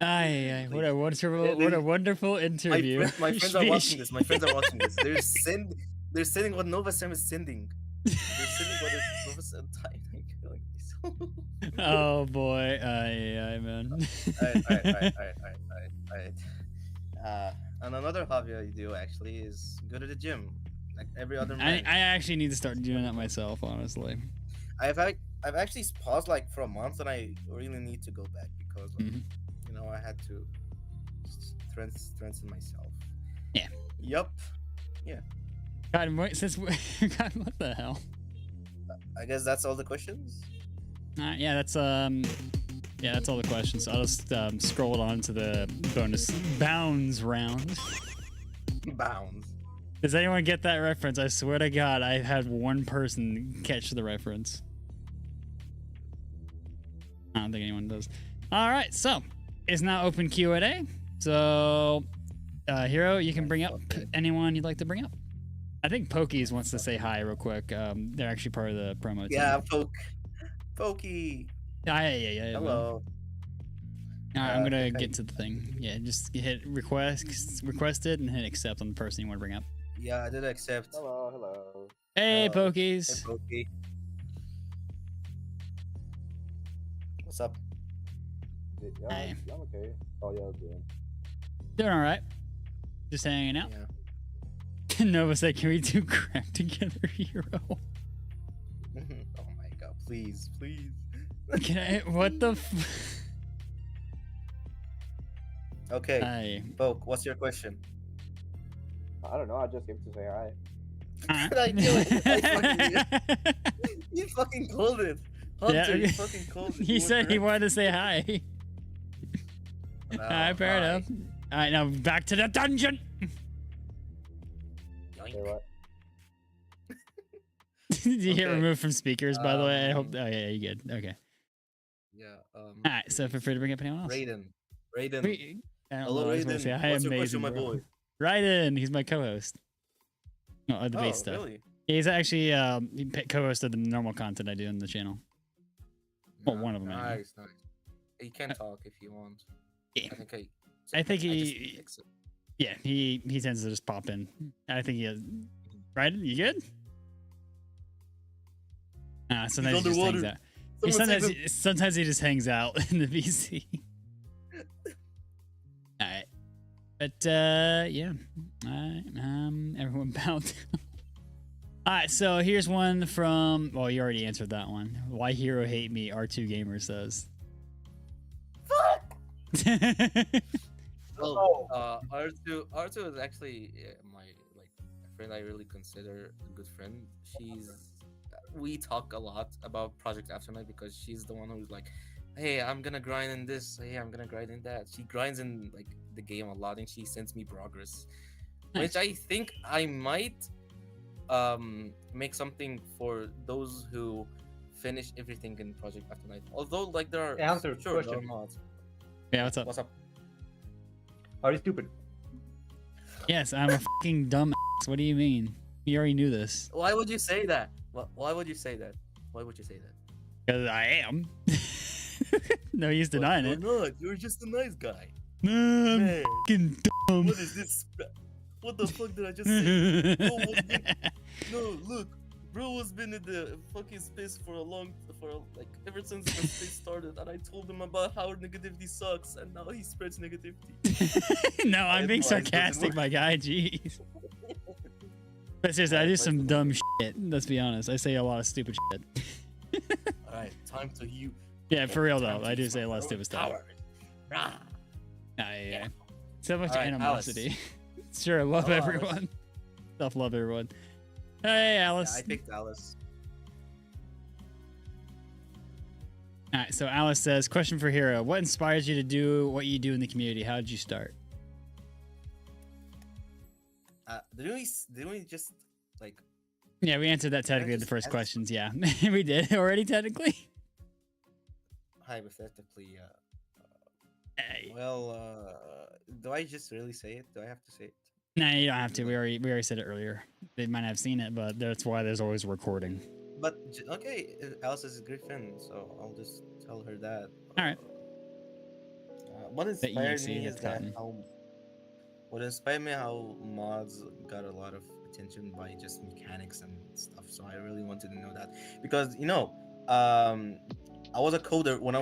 Aye, what a wonderful interview. My friends are watching this. My friends are watching this. They're sending what Nova Sam is sending. They're sending what Nova Sam typing. Oh boy, aye, man. Alright. And another hobby I do actually is go to the gym, like every other man. I actually need to start doing that myself, honestly. I've actually paused like for a month, and I really need to go back because like, you know, I had to strengthen myself. Yeah. Yup. Yeah. God, God, what the hell? I guess that's all the questions. Yeah, that's all the questions. I'll just scroll on to the bonus bounds round. Bounds. Does anyone get that reference? I swear to God, I've had one person catch the reference. I don't think anyone does. All right, so it's now open Q&A. So, Hero, you can bring up anyone you'd like to bring up. I think Pokies wants to say hi real quick. They're actually part of the promo team. Yeah, Pokey. Yeah. Hello. All right, I'm gonna get to the thing. Yeah, just hit requested, and hit accept on the person you want to bring up. Yeah, I did accept. Hello. Hey, Hello. Pokies. Hey, Pokey. What's up? Yeah, Hey. I'm okay. Oh yeah, good. Doing all right. Just hanging out. Yeah. Nova said, "Can we do crap together, Hero?" Oh my god! Please. Can I? What the? Okay. Hi. Poke, what's your question? I don't know. I just came to say hi. I knew it. You fucking called it. Hunter, Yeah. you fucking called it. He You were said he correct. wanted to say hi. No, All right, fair hi. enough. All right, now back to the dungeon. Say Yoink. what? Did you get Okay. removed from speakers, by the way? I hope. Oh yeah, you good. Okay. Yeah. All right, so feel free to bring up anyone else. Raiden. Raiden. I don't Hello, know. I just want to say Raiden. hi, What's your amazing, question, my bro. boy? Raiden, he's my co-host. No, debate Oh, stuff. really? Yeah, he's actually he co-hosted the normal content I do on the channel. Well, one of them. Anyway. Nice, nice. You can talk if you want. Yeah. I think just he. fix it. Yeah, he tends to just pop in. I think he has. Raiden, you good? Sometimes he just hangs out. Sometimes he just hangs out in the VC. All right, but yeah, all right. Everyone bound. All right, so here's one from. Well, you already answered that one. Why Hero Hate Me? R2 Gamer says. Oh, R2 is actually my a friend I really consider a good friend. We talk a lot about Project Afternight because she's the one who's like, hey, I'm gonna grind in this. Hey, I'm gonna grind in that. She grinds in like the game a lot, and she sends me progress, which I think I might make something for those who finish everything in Project Afternight. Although like there are Answer there are question. mods. Yeah, what's up? What's up? Are you stupid? Yes, I'm a fucking dumb ass. What do you mean? You already knew this. Why would you say that? Why would you say that? Why would you say that? Because I am. No, he's denying it. You're not. You're just a nice guy. No, I'm Man, fucking dumb. what is this? What the fuck did I just say? No, look. Bro has been in the fucking space for ever since the space started, and I told him about how negativity sucks, and now he spreads negativity. No, I'm being Advice doesn't sarcastic, work. my guy. Jeez. But seriously, I do some dumb shit. Let's be honest. I say a lot of stupid shit. Alright, time to you. Yeah, for real Time though. to I do use say a my lot of own stupid stuff. powers. Rah. Yeah. So much All right, animosity. Sure, love Hello, Alice. everyone. Love everyone. Hey, Yeah, Alice. I picked Alice. All right, so Alice says, question for Hero. What inspires you to do what you do in the community? How did you start? Didn't we just like? Yeah, we answered that technically in the just first ask- questions. Yeah, we did already technically. Hypothetically, Hey. well, do I just really say it? Do I have to say it? No, you don't have to. We already said it earlier. They might have seen it, but that's why there's always a recording. But okay, Alice is a good friend, so I'll just tell her that. All right. What That inspired EXE me has is that gotten. what inspired me how mods got a lot of attention by just mechanics and stuff. So I really wanted to know that because I was a coder when I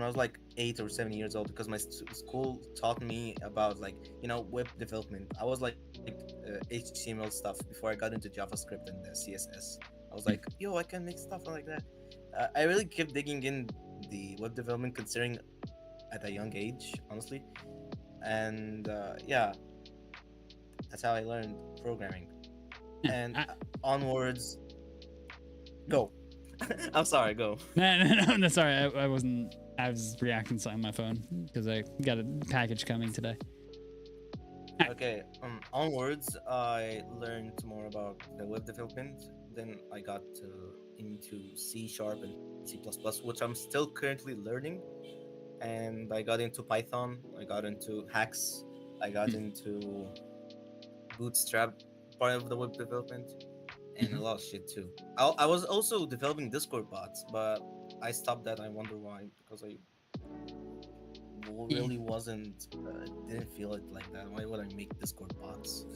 was like 8 or 7 years old because my school taught me about web development. I was like HTML stuff before I got into JavaScript and CSS. I was like, yo, I can make stuff like that. I really kept digging in the web development considering at a young age, honestly. And yeah, that's how I learned programming. And onwards, go. I'm sorry, go. No, that's all right. I was reacting to something on my phone because I got a package coming today. Okay, onwards, I learned more about the web development. Then I got into C# and C++, which I'm still currently learning. And I got into Python. I got into hacks. I got into Bootstrap, part of the web development, and a lot of shit too. I was also developing Discord bots, but I stopped that. I wonder why, because I really wasn't didn't feel it like that. Why would I make Discord bots?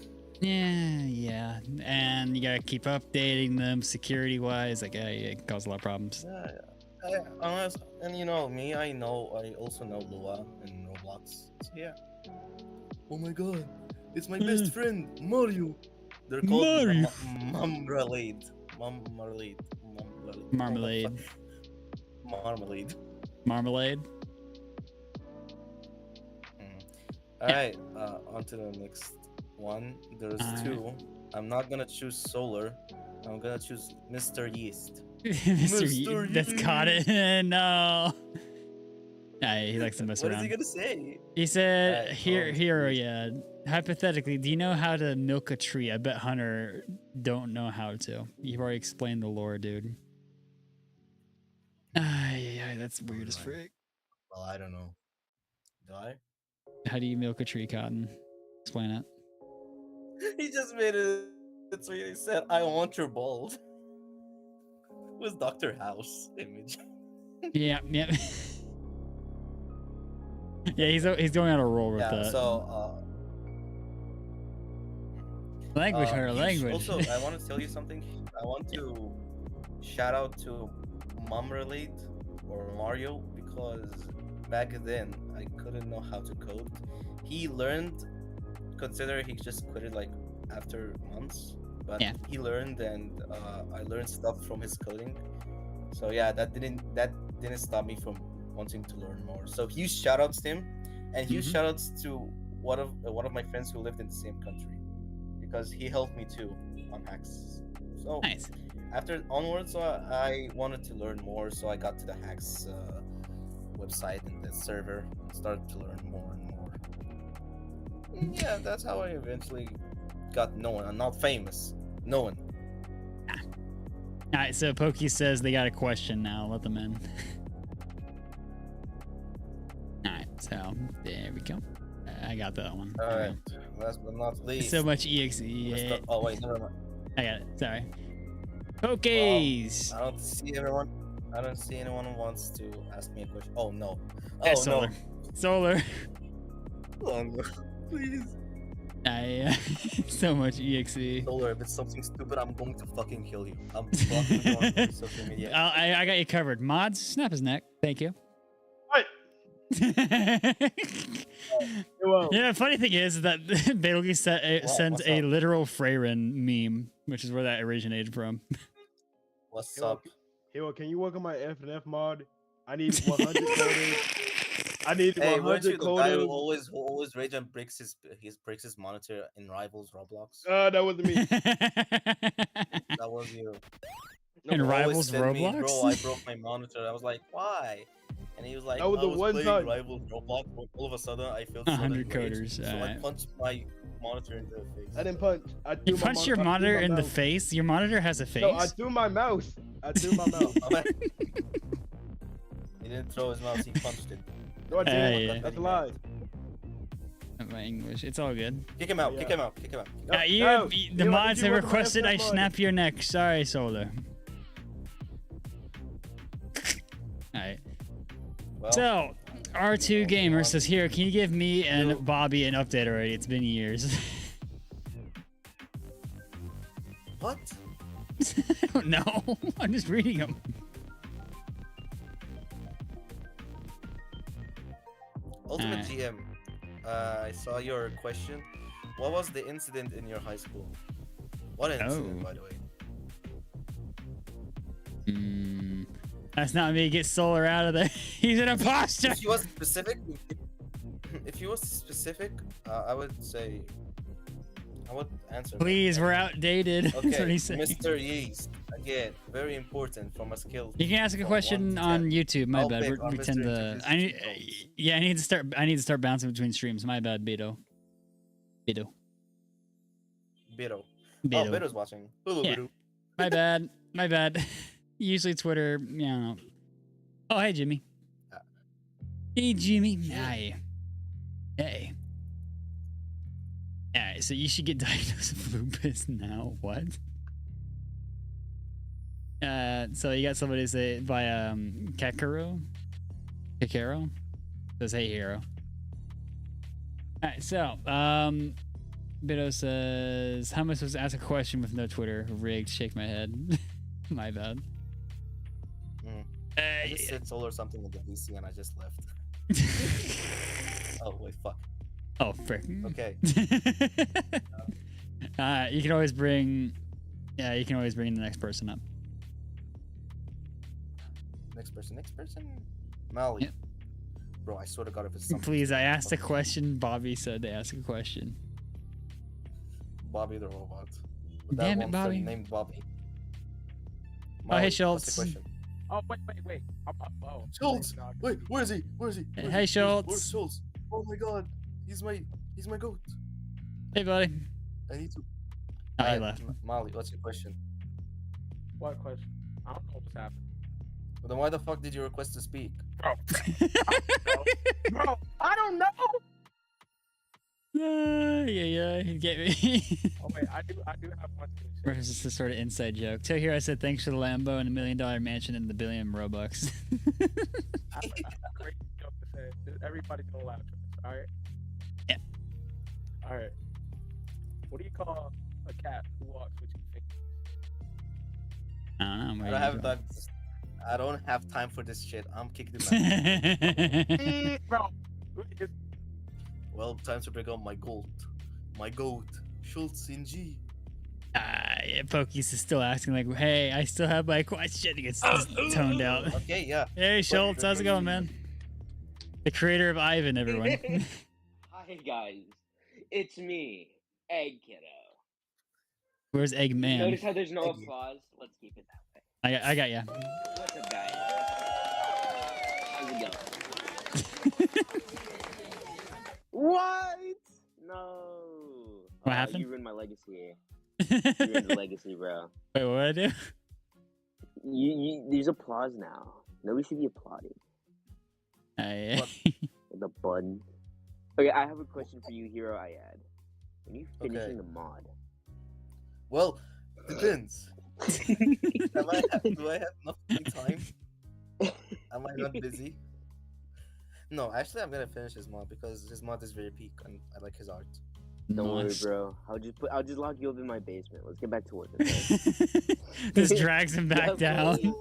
Yeah, and you gotta keep updating them security wise. Like, it can cause a lot of problems. And me, I also know Lua and Roblox. So yeah. Oh my god, it's my best friend Mario. They're called Mario. Marmalade. Marmalade. Marmalade. All right, on to the next one. There's two. I'm not gonna choose Solar. I'm gonna choose Mr. Yeast. Mr. That's caught it. No. He likes to mess What around. is he gonna say? He said, Alright, Hero, yeah. Hypothetically, do you know how to milk a tree? I bet Hunter don't know how to. You've already explained the lore, dude. that's weird as frick. Well, I don't know. Do I? How do you milk a tree cotton? Explain it. He just made it. It's what he said. I want your balls. It was Dr. House image. Yeah, yeah. Yeah, he's going on a roll with Yeah. that. So. Language, her language. Also, I want to tell you something. I want to shout out to Mom Relate or Mario because back then I couldn't know how to code. He learned, consider he just quit it like after months, but Yeah. he learned and I learned stuff from his coding. So yeah, that didn't stop me from wanting to learn more. So huge shout outs to him, and huge shout outs to one of my friends who lived in the same country because he helped me too on hacks. So Nice. after onwards, I wanted to learn more, so I got to the hacks website and the server and started to learn more and more. And yeah, that's how I eventually got known. I'm not famous, known. All right, so Pokey says they got a question now. Let them in. All right, so there we go. I got that one. All right, last but not least. So much EXE. Yeah. Oh wait, never mind. I got it. Sorry. Pokeys. Well, I don't see anyone who wants to ask me a question. Oh no. Hey, Oh Solar. no. Solar. Oh no. Please. So much EXE. Solar, if it's something stupid, I'm going to fucking kill you. I'm fucking going to social media. I got you covered. Mods, snap his neck. Thank you. What? Well, Yeah, funny thing is that Betelgeuse sends what's a up? literal Freyren meme, which is where that originated from. What's Yo, up? Hero, can you work on my FNF mod? I need 100 coders. I need Hey, weren't you 100 the guy who coders. always rage and breaks his monitor in Rivals Roblox? That wasn't me. That was you. In You always Rivals said me, Roblox? Bro, I broke my monitor. I was like, why? And he was like, That was I the was one playing time. Rivals Roblox. But all of a sudden, I felt 100 sudden rage, coders, so I alright. punched my monitor in the face. I didn't punch. I threw You my punched your I threw monitor my in the mouse. face? Your monitor has a face? No, I threw my mouse. I threw my mouse. He didn't throw his mouse. He punched it. No, I didn't. Yeah. That's a lie. My English. It's all good. Kick him out. Yeah. Kick him out. Kick him out. No, You, no, the you know, mods did you have work on my requested I FNF mod? snap your neck. Sorry, Solar. Alright. Well, So, R2 Gamer says, here, can you give me and Bobby an update already? It's been years. what? I don't know. I'm just reading them. Ultimate Alright. GM, I saw your question. What was the incident in your high school? What incident, Oh. by the way? That's not me. Get Solar out of there. He's an imposter. If you was specific, if you was specific, I would say, I would answer. that. Please, we're outdated. That's what Okay, he said. Mr. Yeast. Again, very important from a skill. You can ask a from question 1 to on 10. YouTube. My I'll bad. pick on We Mr. tend to. Introduce I need. Yourselves. Yeah, I need to start. I need to start bouncing between streams. My bad, Beto. Beto. Bito. Beto. Oh, Bito's watching. Hello, Yeah. Bito. My bad. My bad. Usually Twitter. Yeah. Oh, hey Jimmy. Hey Jimmy. Hi. Hey. Alright, so you should get diagnosed with lupus now. What? So you got somebody to say by Kakaro? Kakaro? Says hey hero. Alright, so Bido says, how am I supposed to ask a question with no Twitter? Rigged, shake my head. My bad. I just said solar something in the VC and I just left. Oh wait, fuck. Oh, frick. Okay. You can always bring. Yeah, you can always bring the next person up. Next person. Mali. Yep. Bro, I swear to God, if it's something. Please, I asked a question. Bobby said to ask a question. Bobby the robot. Damn it, Bobby. Named Bobby. Oh, hey, Mali, Schultz. what's the question? Oh, wait. Oh, Schultz! Wait, where is he? Hey, Schultz. Where's Schultz? Oh my God, he's my goat. Hey, buddy. I need to. Oh, he Alright, left. Molly, what's your question? What question? I don't know what's happening. Then why the fuck did you request to speak? Bro, I don't know. Yeah, get me. Oh wait, I do have one thing to Or say. is this a sort of inside joke? So here I said thanks for the Lambo and $1 million mansion and the billion Robux. I have a great joke to say. Everybody's gonna laugh at this. All right. Yeah. All right. What do you call a cat who walks with two fingers? I don't know. I where don't you have going? time. I don't have time for this shit. I'm kicking it back. Bro, it's Well, time to bring out my goat. My goat. Schultz in G. Yeah, Pokey's is still asking like, "Hey, I still have my question." He gets toned out. Okay, yeah. Hey, Schultz, how's it going, man? The creator of Ivan, everyone. Hi guys, it's me, Egg Kiddo. Where's Eggman? Notice how there's no Eggy. applause? Let's keep it that way. I got ya. What's up, guys? How's it going? What? No. What happened? You ruined my legacy. You ruined the legacy, bro. Wait, what I do? There's applause now. Nobody should be applauding. The button. Okay, I have a question for you, Hero Ayad. When you finishing the mod? Well, depends. Do I have enough free time? Am I not busy? No, actually, I'm gonna finish his mod because his mod is very peak and I like his art. Don't worry, Nice. bro. I'll just lock you up in my basement. Let's get back to work. Okay? This drags him back down. You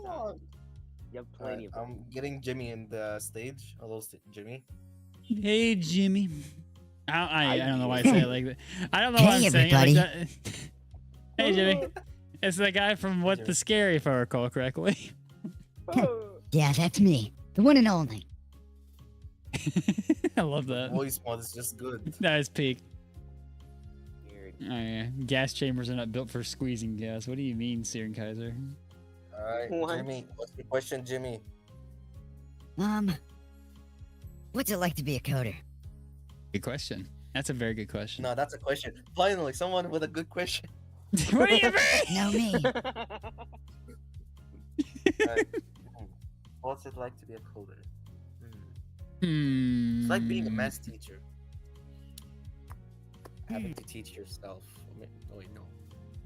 have plenty of I'm getting Jimmy in the stage. Hello, Jimmy. Hey, Jimmy. I don't know why I say it like that. I don't know why I'm Hey, saying it like everybody. that. Hey, Jimmy. It's the guy from What the Scary, if I recall correctly. Yeah, that's me. The one and only. I love that. Voice mod is just good. That is peak. Weird. Oh, yeah. Gas chambers are not built for squeezing gas. What do you mean, Searing Kaiser? All right, What? Jimmy. What's your question, Jimmy? What's it like to be a coder? Good question. That's a very good question. No, that's a question. Finally, someone with a good question. What do you mean? No, me. Alright. What's it like to be a coder? It's like being a math teacher. Having to teach yourself. Oh wait, no.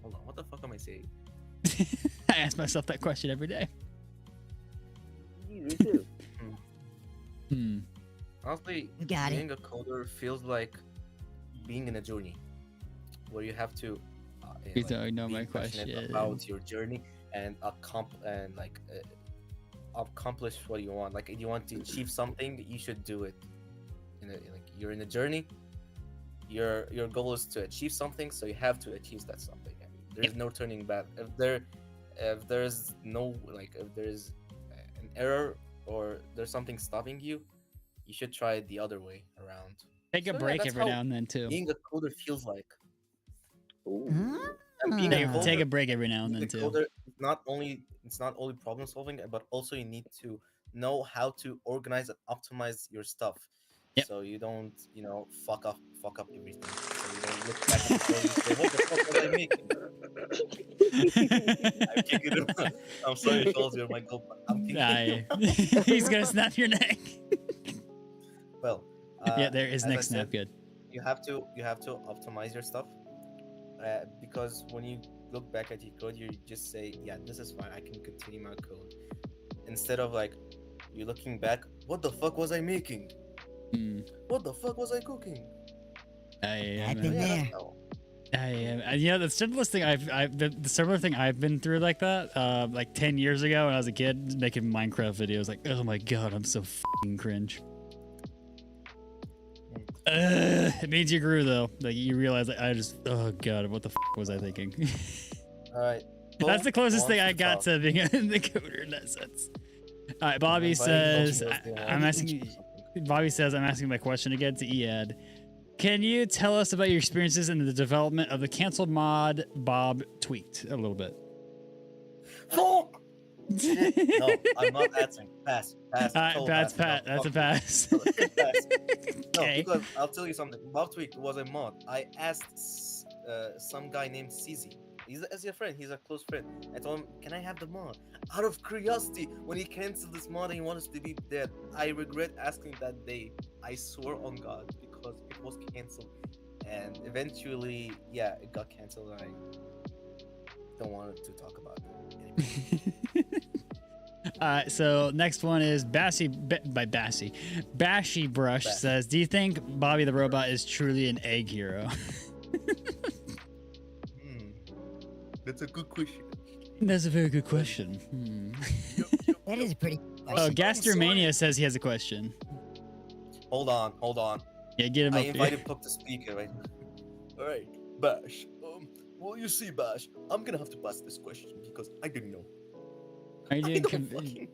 Hold on. What the fuck am I saying? I ask myself that question every day. Me too. Honestly, You got it. being a coder feels like being in a journey where you have to You don't know be my passionate question. about your journey and accomplish what you want. Like, if you want to achieve something, you should do it. Like, you're in a journey. Your goal is to achieve something, so you have to achieve that something. And there's no turning back. If there's an error or there's something stopping you, you should try it the other way around. Take a So, yeah, break that's every how now and then, too. Being a coder feels like. Ooh. And being a Ah. Take a coder- break every now and being then, a too. coder, it's not only problem solving, but also you need to know how to organize and optimize your stuff. Yep. So you don't, fuck up everything. So you don't look back at the code and say, what the fuck was I making? I'm kicking him. I'm sorry, Charles, you're my goal, but I'm kicking him. He's gonna snap your neck. Well, Yeah, there is as I neck snap. said, Good. you have to optimize your stuff, because when you look back at your code, you just say, yeah, this is fine, I can continue my code, instead of like you looking back, what the fuck was I making, what the fuck was I cooking. I've So been yeah, there. that's how. The simplest thing the similar thing I've been through like that, like 10 years ago when I was a kid making Minecraft videos, like, oh my god, I'm so fucking cringe. It means you grew though. Like you realize, like, oh god, what the was I thinking? All right, That's the closest thing I wants got talk? to being the coder in that sense. All right, Bobby Everybody says, knows they want I'm to asking. teach you something. Bobby says, I'm asking my question again to Ead. Can you tell us about your experiences in the development of the canceled mod Bob Tweaked a little bit? Fuck! No, I'm not answering. Pass. Total That's pass. Pat. That's a Fuck. pass. Pass. No, Okay. because I'll tell you something. Bob Tweak was a mod. I asked some guy named CZ He's a friend. He's a close friend. I told him, "Can I have the mod?" Out of curiosity, when he canceled this mod and he wanted to be dead, I regret asking that day. I swear on God, because it was canceled, and eventually, yeah, it got canceled. And I don't want to talk about it anymore. So next one is Bashy Brush says, "Do you think Bobby the Robot is truly an egg hero?" That's a good question. That's a very good question. That is a pretty. Oh, Gastermania says he has a question. Hold on. Yeah, get him I up here. invited Puck to speak, right? All right, Bash. Well, you see, Bash, I'm gonna have to pass this question because I didn't know. Are you doing fucking...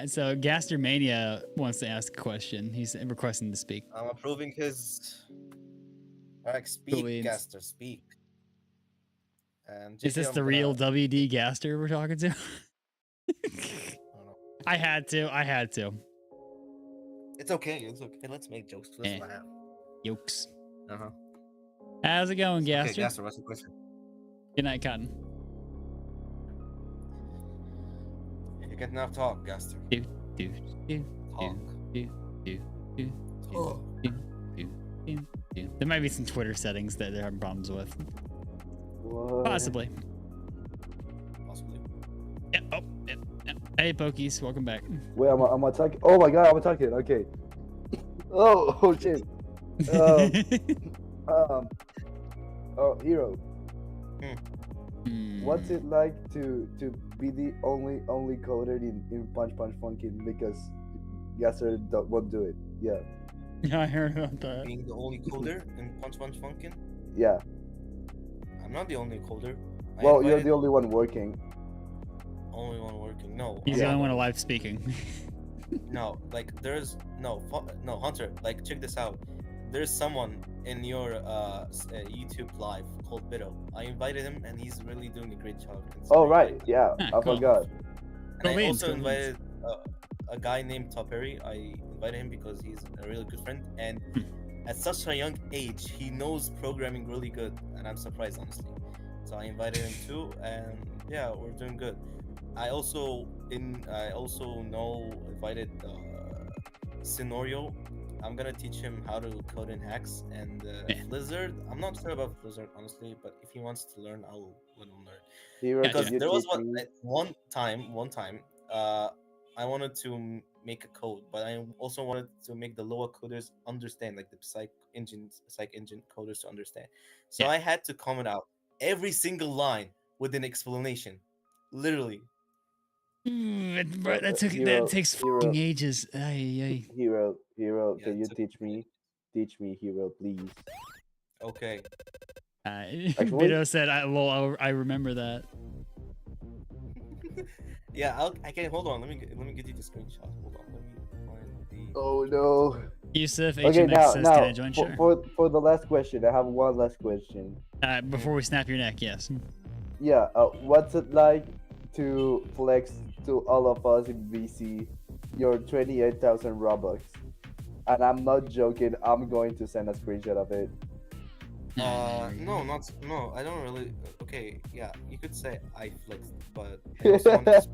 so Gastermania wants to ask a question. He's requesting to speak. I'm approving his. Alright, speak, Gaster, speak. And is this the real WD Gaster we're talking to? I had to. It's okay. Let's make jokes. Let's laugh. Yokes. Uh-huh. How's it going, Gaster? Okay, Gaster, what's the question? Good night, Cotton. You get enough talk, Gaster. There might be some Twitter settings that they're having problems with. What? Possibly. Yep. Oh, yep. Hey, Pokies, welcome back. Wait, am I talking? Oh my god, I'm talking. Okay. Oh shit. Oh, Hero. What's it like to be the only coder in Punch Funkin because Gasser won't do it? Yeah. Yeah, I heard about that. Being the only coder in Punch Funkin? Yeah. I'm not the only coder. Well, you're the only one working. Only one working. No. He's the only one alive speaking. No, like there's no Hunter. Like check this out. There's someone in your YouTube live called Bido. I invited him, and he's really doing a great job. Oh right, yeah, I forgot. And I also invited a guy named Toperi. I invited him because he's a really good friend, and at such a young age, he knows programming really good, and I'm surprised honestly. So I invited him too, and yeah, we're doing good. I also invited Scenario. I'm gonna teach him how to code in Hex and Blizzard. I'm not sure about Blizzard honestly, but if he wants to learn, I'll let him learn. Because there was one time, I wanted to make a code, but I also wanted to make the lower coders understand, like the psych engine coders to understand. So I had to comment out every single line with an explanation, literally. That takes fucking ages. Hero, can you teach me? Teach me, Hero, please. Okay. Bido said, I remember that. Yeah, I can. Hold on. Let me get you the screenshot. Hold on. Let me find the. Oh no. Yusuf, okay, HMX says, can I join? Sure. For the last question, I have one last question. Before we snap your neck, yes. Yeah. What's it like to flex to all of us in VC your 28,000 Robux? And I'm not joking. I'm going to send a screenshot of it. No, I don't really. Okay, yeah, you could say I flexed, but I also wanted to,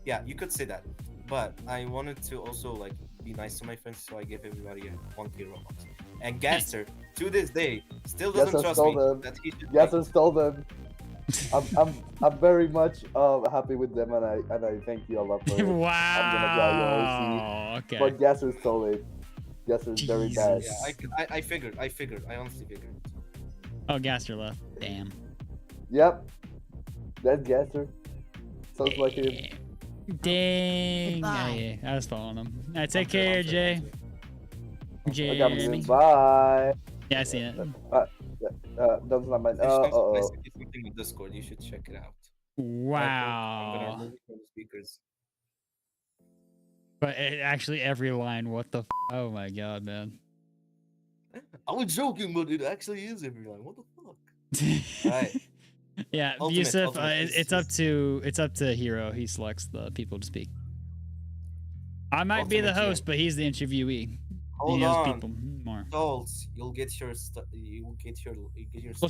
yeah, you could say that. But I wanted to also like be nice to my friends, so I gave everybody 1K Robux. And Gaster, to this day, still doesn't trust me that he should. Gaster stole them. I'm very much happy with them, and I thank you a lot for it. Wow. I'm gonna draw your OC. Okay. But Gaster stole it. Gaster's very bad. Yeah, I figured. I honestly figured. Oh, Gaster left. Damn. Yep. That's Gaster. Sounds like him. Dang. Yeah, I was following him. All right, take care, Jay. Jeremy. Bye. Yeah, I see it. Don't slap my. Something in Discord. You should check it out. Wow. I'm gonna remove it from the speakers. But actually, every line. What the? Oh my god, man. I was joking, but it actually is every line. What the fuck? Alright. Yeah, Yusuf, it's up to Hero. He selects the people to speak. I might be the host, but he's the interviewee. Hold he knows on. people. more. Schultz, you'll get your We'll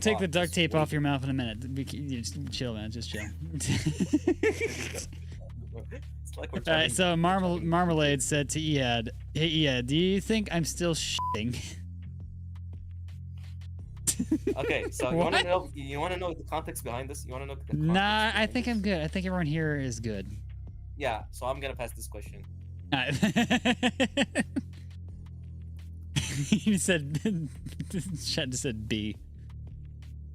take the spot. duct Just tape wait. off your mouth in a minute. You just chill, man. Just chill. It's like we're All right, talking- so we're talking- Marmalade said to Ead, "Hey Ead, do you think I'm still shitting?" Okay, so What? you want to know the context behind this? You want to know the context Nah, I behind think I'm this? good. I think everyone here is good. Yeah, so I'm gonna pass this question. All right. He said, Chat just said B.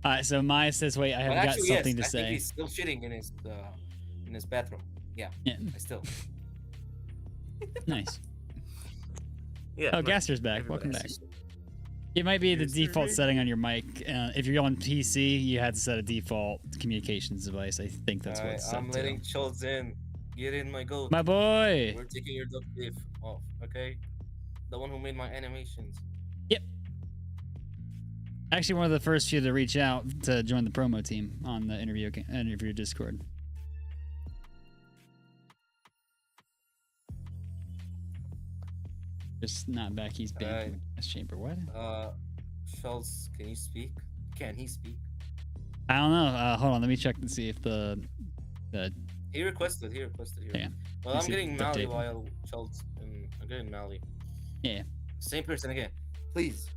All right, so Maya says, "Wait, I have But got actually, something yes, to I think say." he's still shitting in his bathroom. Yeah, Yeah, I still. nice. Yeah. Oh, no, Gaster's back. everybody Welcome back. has to- It might be the Gaster default back? setting on your mic. If you're on PC, you had to set a default communications device. I think that's what Alright, it's set I'm to. letting Schultz in. Get in, my goat. My boy. We're taking your duct tape off, okay? The one who made my animations. Yep. Actually, one of the first few to reach out to join the promo team on the interview Discord. Just not back. He's banned Alright. from the guest chamber. What? Schultz, can you speak? Can he speak? I don't know. Hold on. Let me check and see if the He requested. Here. Yeah. Well, Let me I'm see getting the Mally update. while Schultz and I'm getting Mally. Yeah. Same person again. Please.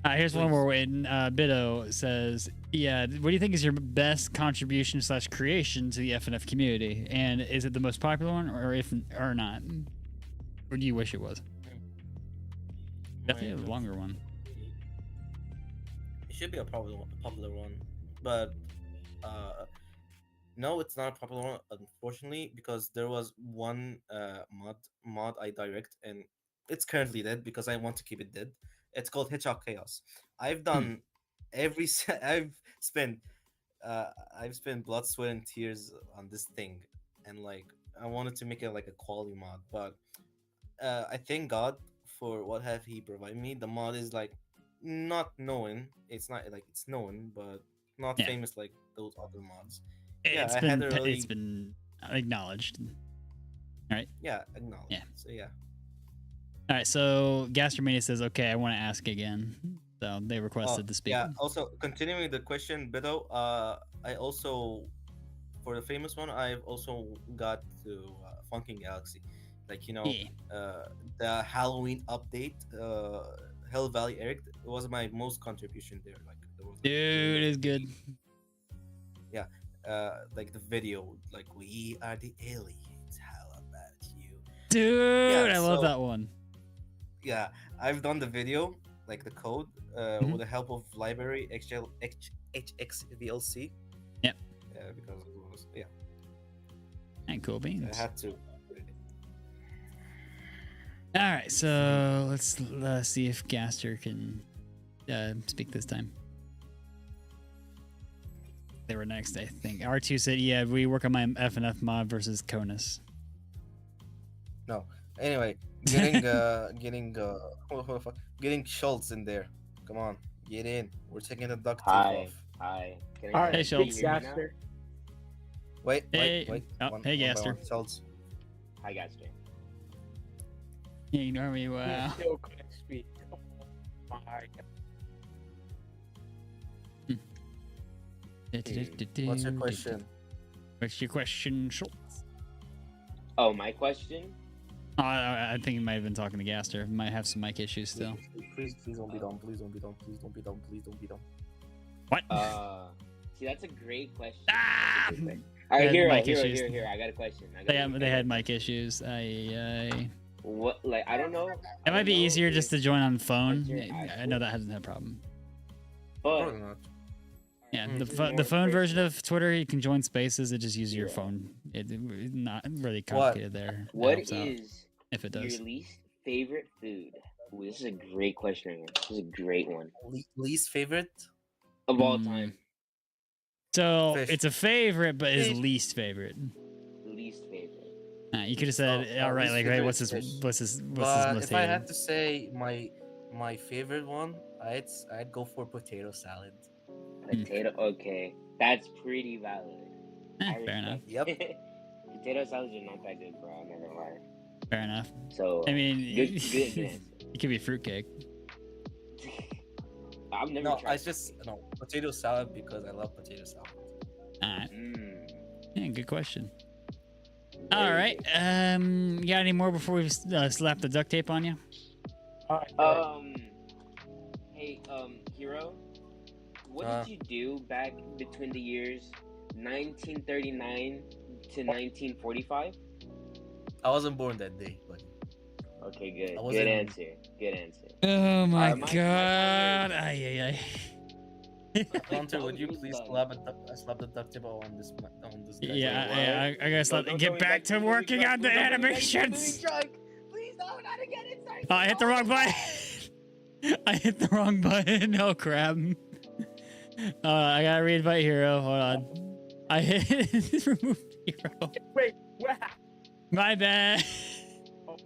Here's one Please. more waiting. Bido says, "Yeah, what do you think is your best contribution / creation to the FNF community? And is it the most popular one, or not? Or do you wish it was? Definitely a My- longer one. It should be a popular one, but no, it's not a popular one, unfortunately, because there was one mod I direct, and it's currently dead because I want to keep it dead. It's called Hedgehog Chaos. I've done I've spent blood, sweat, and tears on this thing, and like I wanted to make it like a quality mod, but I thank God for what have He provided me. The mod is like not known. It's not like it's known, but not Yeah. famous like those other mods. Yeah, It's I been had a really- it's been acknowledged. Yeah, acknowledge. Yeah. So yeah. All right, so Gastromania says, "Okay, I want to ask again." So they requested to speak. Yeah. Also, continuing the question, Bido. I also, for the famous one, I've also got to Funkin Galaxy, like Yeah. The Halloween update. Hell Valley Eric was my most contribution there. Like there was, like, Dude, it's good. like the video, like we are the aliens. How about you? Dude, I love so- that one. Yeah, I've done the video, like the code, Mhm. with the help of library HXVLC. Yep. Because it was, And cool I beans. had to. All right, so let's see if Gaster can speak this time. They were next, I think. R2 said, "Yeah, we work on my FNF mod versus Conus." No. Anyway, getting what the fuck? Getting Schultz in there. Come on, get in. We're taking the duct tape Hi. off. Hi. Can All right, Hey, can you Schultz. hear me now? Gaster. Wait. Hey. Oh, hey, one by Gaster. one. Schultz. Hi, Gaster. You ignore me, wow. He still couldn't speak. Oh my God. What's your question? What's your question, Schultz? Oh, my question? Oh, I think he might have been talking to Gaster. Might have some mic issues still. Please don't be dumb. Please don't be dumb. Please don't be dumb. Please don't be dumb. What? See, that's a great question. Ah! All right, They had Hero, mic Hero, issues. Hero, Hero. I got a question. They had mic issues. What? Like, I don't know. It might be easier just to join on phone. What's your I know that hasn't had a problem. But Probably not. Yeah, Mm. the This is more the phone version personal. of Twitter, you can join Spaces. It just uses your Yeah. phone. It's not really complicated there. It what helps out is if it does? your least favorite food? Ooh, this is a great question right here. This is a great one Least favorite? of all Mm. time. So Fish. it's a favorite, but his Fish. least favorite. Least favorite. You could have said, Oh, all right, least like, hey, favorite what's his fish. most But hated? if I had to say my favorite one, I'd go for potato salad. Potato. Okay, that's pretty valid. I Fair enough. respect it. Potato salads are not that good, bro. I'm not gonna lie. Fair enough. So I mean, good answer. it could be fruitcake. I've never No, tried. I just no potato salad because I love potato salad. All right. Mm. Yeah, good question. All right. You got any more before we slap the duct tape on you? Hey, Hero, what did you do back between the years 1939 to 1945? I wasn't born that day, but Okay, good. I Good wasn't- answer. Good answer. Oh my my god! time Ay. Hunter, would you That was please done. slap the duct tape on this guy? Yeah, I gotta stop. Don't Get throw me back to the movie working truck. on the Please don't throw me back to the movie animations. truck. Please, no, not again. It's sorry. Oh, I hit the wrong button. I hit the wrong button. Oh crap! I gotta reinvite Hero. Hold on. I hit remove Hero. Wait, what happened? My bad. Oh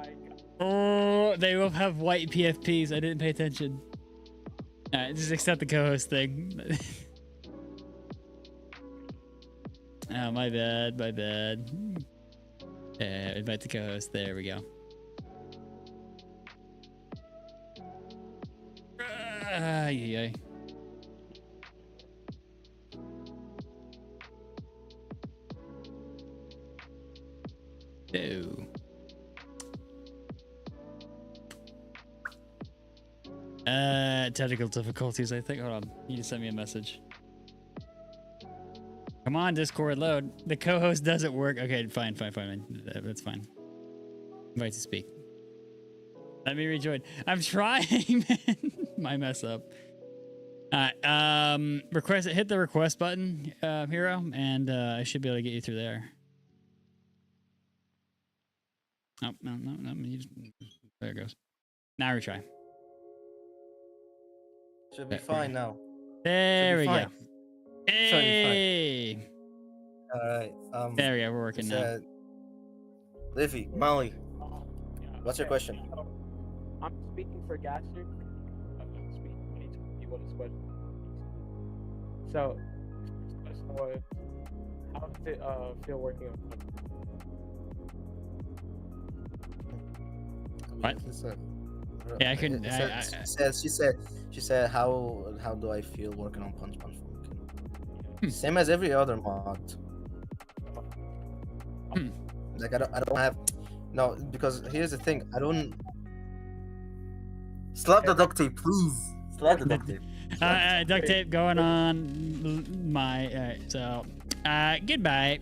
my god. Oh, they both have white PFPs. I didn't pay attention. Alright, just accept the co-host thing. Oh, my bad. Yeah, invite the co-host. There we go. Ay. Oh. Technical difficulties, I think. Hold on. You just sent me a message. Come on, Discord, load. The co-host doesn't work. Okay, fine. That's fine. Invite to speak. Let me rejoin. I'm trying, man. My mess up. Alright, hit the request button, Hero, and I should be able to get you through there. Oh, no. There it goes. Now retry. Should be fine now. There we fine. go. Hey! All right. There we go. We're working now. Livy, Molly, Yeah, what's your question? I'm speaking for Gaster. I'm speaking when he told me what his question was. So, his question was, how does it feel working on What? Listen. Yeah, I couldn't- She said how do I feel working on Punch Punch Funkin? Same as every other mod. Like I don't have no, because here's the thing, I don't slap the duct tape, please. Slap the duct tape. Duct tape going on my so goodbye.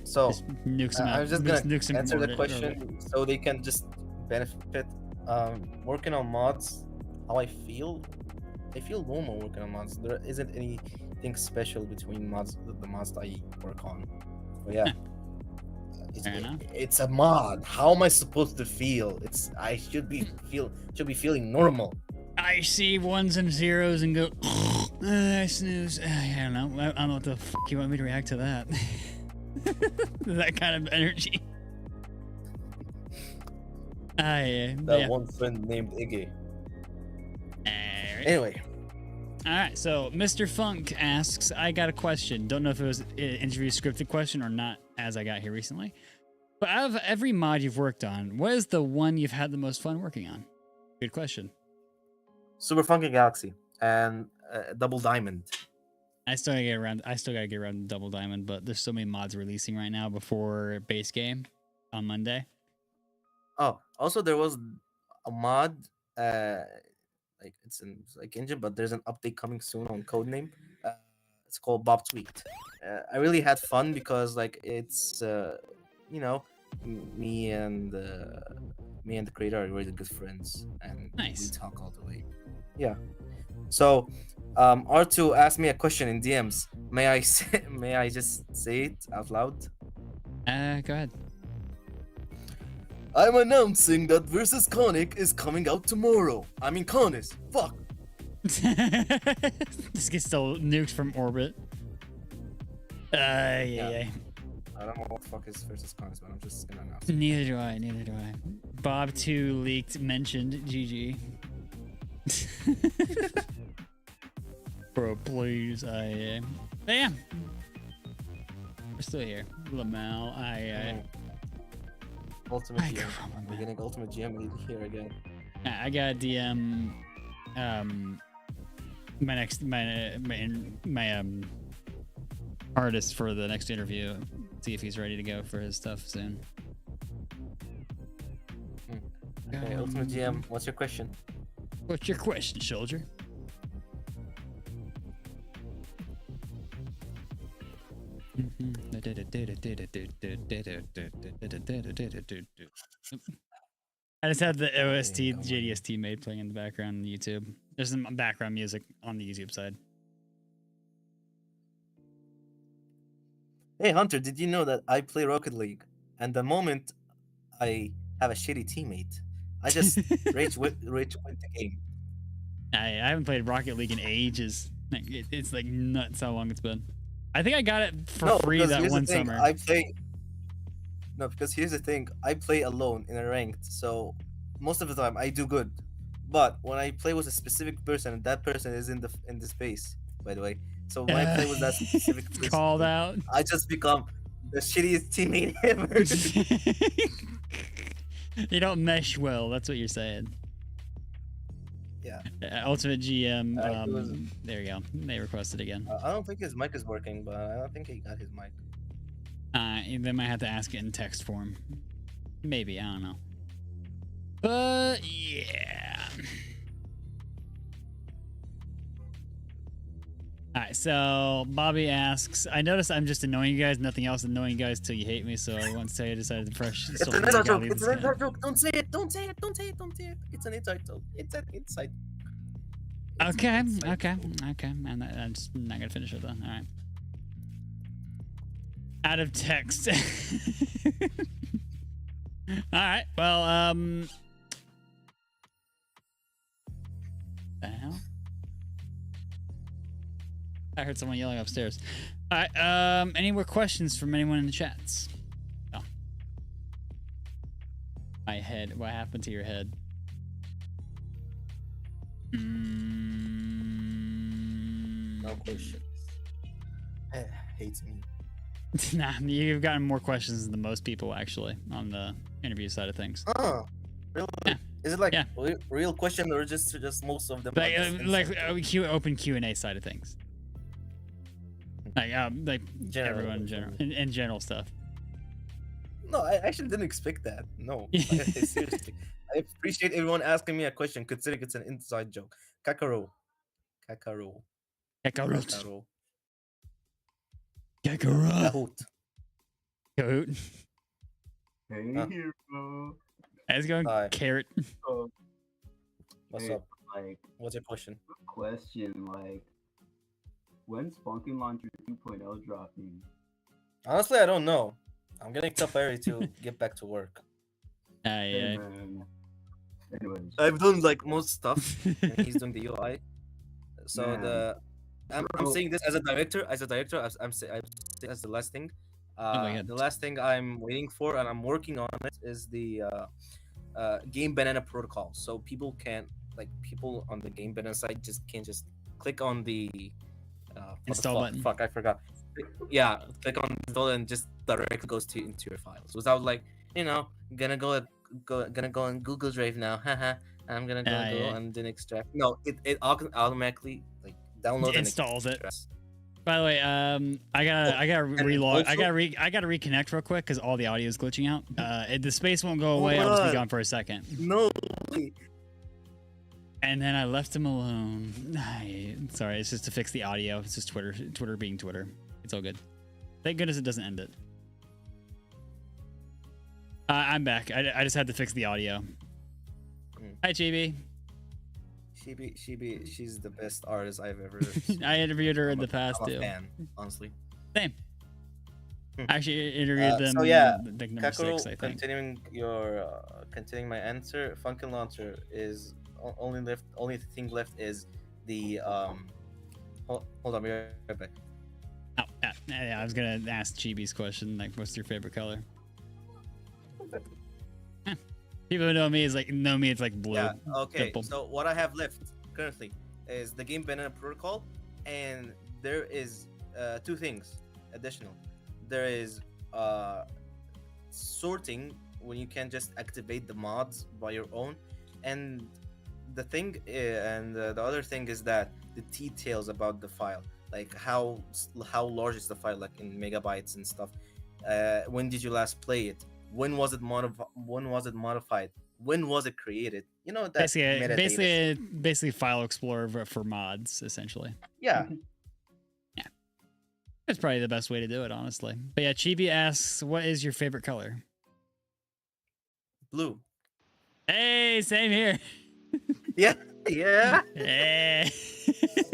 So Just nukes him out. I'm just Nukes him gonna answer the from orbit. question so they can just benefit. Working on mods, how I feel normal working on mods. There isn't anything special between mods, the mods that I work on. But yeah, Fair enough. it's a mod. How am I supposed to feel? I should be feeling normal. I see ones and zeros and go snooze. I don't know. I don't know what the fuck you want me to react to that. That kind of energy. Yeah. That one friend named Iggy. Anyway, All right, so Mr. Funk asks, I got a question. Don't know if it was an interview scripted question or not, as I got here recently. But out of every mod you've worked on, what is the one you've had the most fun working on? Good question. Super Funkin Galaxy and Double Diamond. I still gotta get around to Double Diamond, but there's so many mods releasing right now before base game on Monday. Oh, also there was a mod, like it's like engine, but there's an update coming soon on Codename. It's called Bob Tweet. I really had fun because like it's me and the creator are really good friends and Nice. we talk all the way. Yeah. So R2 asked me a question in DMs. May I just say it out loud? Go ahead. I'm announcing that Versus Conic is coming out tomorrow. I mean Conis. Fuck. This gets still nuked from orbit. Yeah. I don't know what the fuck is Versus Conis, but I'm just gonna announce. Neither do I. Bob 2 leaked mentioned GG. Bro, please. Yeah. still here. Lamel, Ultimate I GM. come We're getting Ultimate GM here again. I got DM my artist for the next interview. See if he's ready to go for his stuff soon. Okay, Ultimate GM, what's your question? What's your question, soldier? I just had the OST JDST made playing in the background on YouTube. There's some background music on the YouTube side. Hey Hunter, did you know that I play Rocket League? And the moment I have a shitty teammate, I just rage quit the game. I haven't played Rocket League in ages. Like, it's like nuts how long it's been. I think I got it for free because that here's one the thing, summer. because here's the thing, I play alone in a ranked, so most of the time I do good. But when I play with a specific person, and that person is in the space, by the way. So when I play with that specific person, Called out. I just become the shittiest teammate ever. You don't mesh well. That's what you're saying. Yeah. Ultimate GM. It was- There you go. They requested again. I don't think his mic is working, but I don't think he got his mic. They might have to ask it in text form. Maybe, I don't know. But yeah. Alright, so Bobby asks, I noticed I'm just annoying you guys, nothing else annoying you guys till you hate me, so I once I decided to fresh. It's an inside joke. It's an inside joke. Don't say it. Don't say it. Don't say it. Don't say it. It's an inside joke. It's an inside. Okay, It's an inside okay. And I'm just not gonna finish it then. Alright. Out of text. Alright, well, the hell? I heard someone yelling upstairs. Alright, any more questions from anyone in the chats? No. My head. What happened to your head? No questions. Hates me. Nah, you've gotten more questions than most people actually on the interview side of things. Oh, really? Yeah. Is it like Yeah. real question or just most of them? Like, are just inside open Q&A side of things. Like General, everyone in general, in general stuff. No, I actually didn't expect that. No, seriously. I appreciate everyone asking me a question, considering it's an inside joke. Kakaro. Kakarot. Kakaro. Kakarot. Kahoot. Kahoot. Hey, Huh? hero. How's it going? Hi. Carrot. So, What's hey, up? like, What's your question? question, like, when's Funkin Launcher 2.0 dropping? Honestly, I don't know. I'm getting tough early to get back to work. Hey, Aye, man. Anyways, I've done like most stuff, and he's doing the UI. So Man. I'm saying this as a director. I'm saying as the last thing. my God. The last thing I'm waiting for and I'm working on it is the Game Banana protocol. So people on the Game Banana site can't just click on the Install button. Fuck, I forgot. Yeah, click on install and just directly goes into your files without gonna go on Google Drive now. Haha. I'm gonna go Yeah. and then extract. No, it automatically downloads and installs it. extracts. By the way, I gotta relog. I also- gotta reconnect real quick because all the audio is glitching out. The space won't go away. I'll just be God. gone for a second. No. And then I left him alone. Sorry, it's just to fix the audio. It's just Twitter being Twitter. It's all good. Thank goodness it doesn't end it. I'm back. I just had to fix the audio. Hi, Chibi. She's the best artist I've ever. I interviewed her in the I'm past a too. fan, honestly. Same. Hmm. Actually, interviewed them. So yeah, like number Kakuro, 6, I think. continuing my answer. Funkin Launcher is only thing left is the Hold on, I'll be right back. Oh, yeah, I was gonna ask Chibi's question. Like, what's your favorite color? People who know me it's like blue. Yeah. Okay. Simple. So what I have left currently is the Game Banana protocol, and there is 2 things additional. there is uh sorting when you can just activate the mods by your own, and the other thing is that the details about the file, like how large is the file, like in megabytes and stuff. When did you last play it? When was it modified? When was it created? You know, that metadata. Basically file explorer for mods, essentially. Yeah. Yeah, that's probably the best way to do it, honestly. But yeah, Chibi asks, what is your favorite color? Blue. Hey, same here. Yeah. Yeah. Eh.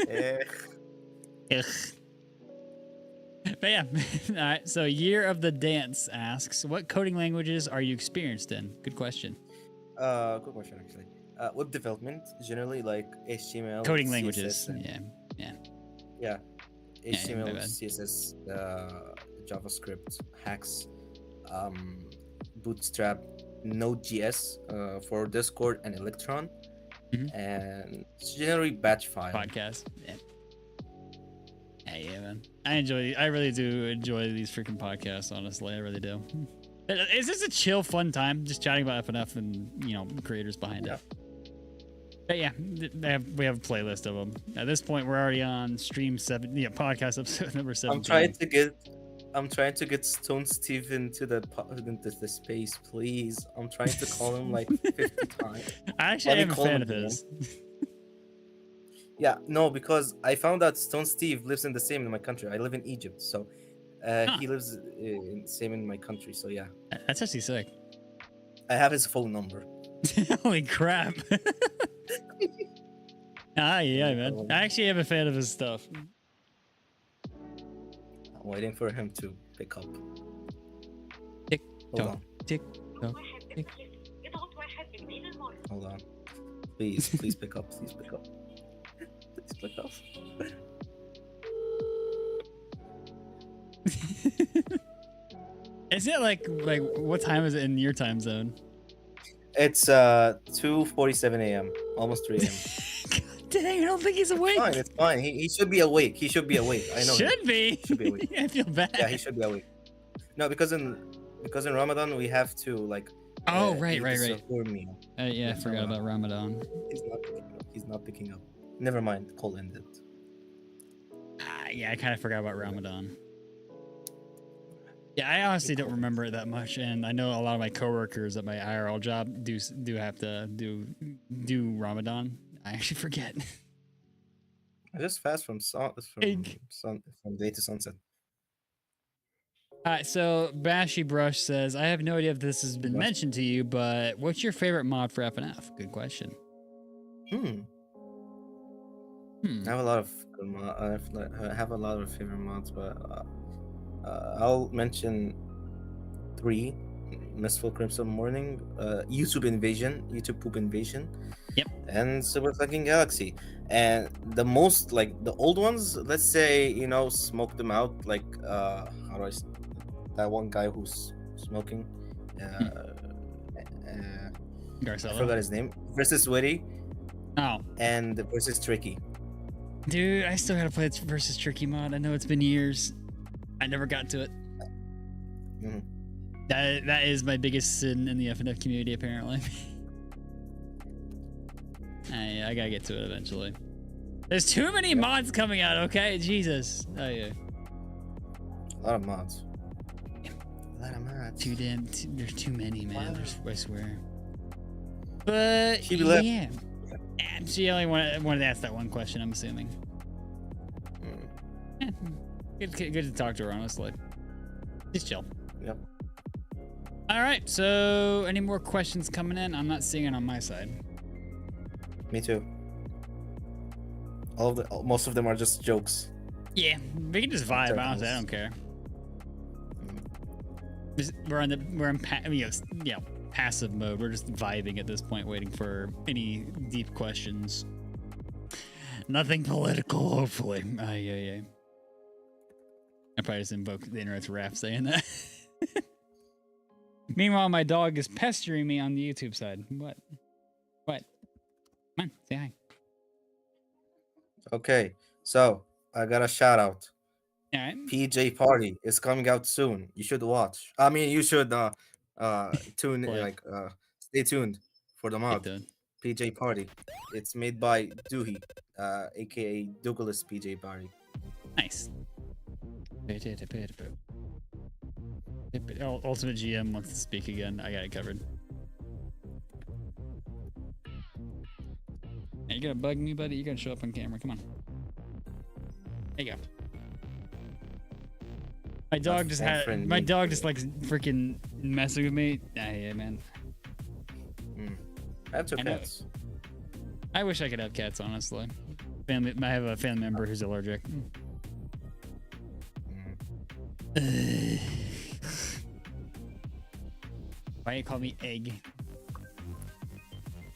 Eh. Ugh. But yeah, all right. So Year of the Dance asks, what coding languages are you experienced in? Good question. Good question actually. Web development, generally like HTML. Coding CSS, languages. and- Yeah. Yeah. Yeah, HTML, my bad. CSS, JavaScript, Hacks, Bootstrap, Node.js for Discord and Electron, Mhm. and it's generally batch file. Podcast. Yeah. Yeah, man. I really do enjoy these freaking podcasts, honestly. I really do. It's just a chill, fun time just chatting about FNF and, creators behind it. But yeah, we have a playlist of them. At this point, we're already on stream 7, podcast episode number 17. I'm trying to get Stone Steve into the space, please. I'm trying to call him like 50 times. I actually am a fan of his. Yeah, no, because I found out Stone Steve lives in my country. I live in Egypt, so he lives in my country. So yeah, That's actually sick. I have his phone number. Holy crap. Yeah, man. I actually am a fan of his stuff. I'm waiting for him to pick up. Tick Hold tock, on. tick tock, tick. Hold on. Please pick up. Please pick up. Please pick up. Is it like what time is it in your time zone? It's 2:47 a.m. Almost 3 a.m. God dang, I don't think he's awake. It's fine. He should be awake. I know. Should be. Should be awake. I feel bad. Yeah, he should be awake. No, because in Ramadan we have to like. Right. eat the sahur meal. Yeah, I forgot about Ramadan. He's not picking up. Never mind. Call ended. Yeah, I kind of forgot about Ramadan. Yeah, I honestly don't remember it that much, and I know a lot of my coworkers at my IRL job do have to do Ramadan. I actually forget. I just fast from day to sunset. So Bashy Brush says, I have no idea if this has been mentioned to you, but what's your favorite mod for FNF? Good question. I have a lot of I have a lot of favorite mods, but I'll mention 3: Mistful Crimson Morning, YouTube Poop Invasion, yep, and Super Fucking Galaxy. And the most the old ones, let's say, smoke them out, like how do I that one guy who's smoking, Garcella. I forgot his name, versus Witty. Oh, and versus Tricky. Dude, I still gotta play it versus Tricky mod. I know it's been years. I never got to it. Mm-hmm. That is my biggest sin in the FNF community, apparently. I gotta get to it eventually. There's too many mods coming out, okay? Jesus. Oh, yeah. A lot of mods. A lot of mods. There's too many, man. I swear. But, yeah. She only wanted to ask that one question, I'm assuming. Yeah. Good to talk to her, honestly. Just chill. Yep. All right, so any more questions coming in? I'm not seeing it on my side. Me too. Most of them are just jokes. Yeah, we can just vibe. Honestly, I don't care. We're in passive mode. We're just vibing at this point, waiting for any deep questions. Nothing political, hopefully. Yeah. I probably just invoked the internet's wrath saying that. Meanwhile, my dog is pestering me on the YouTube side. What? Come on, say hi. Okay, so I got a shout out All right. PJ Party is coming out soon. You should watch. I mean, you should tune Play. like stay tuned for the Get mod. done. PJ Party. It's made by Doohy, aka Douglas PJ Party. Nice. Ultimate GM wants to speak again. I got it covered. Hey, you gonna bug me, buddy? You gotta show up on camera. Come on. There you go. My dog just had. friend My named dog you. just likes freaking messing with me. Yeah, man. I have two I know. cats. I wish I could have cats, honestly. Family. I have a family member who's allergic. Why do you call me egg?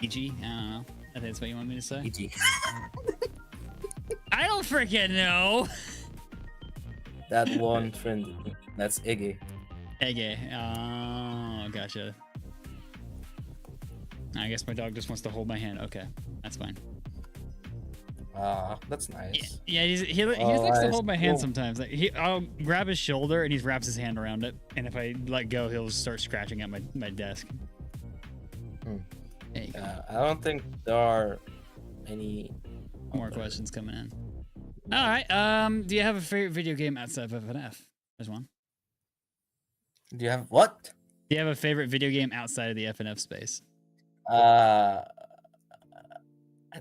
EG? I don't know. I think that's what you want me to say. PG. I don't freaking know. That one friend. That's Iggy. Egg. Oh, gotcha. I guess my dog just wants to hold my hand. Okay, that's fine. Ah, that's nice. Yeah, he likes to hold my hand sometimes. Like I'll grab his shoulder and he wraps his hand around it, and if I let go, he'll start scratching at my desk. There you go. I don't think there are any More questions coming in. All right. Do you have a favorite video game outside of FNF? There's one. Do you have what? Do you have a favorite video game outside of the FNF space? I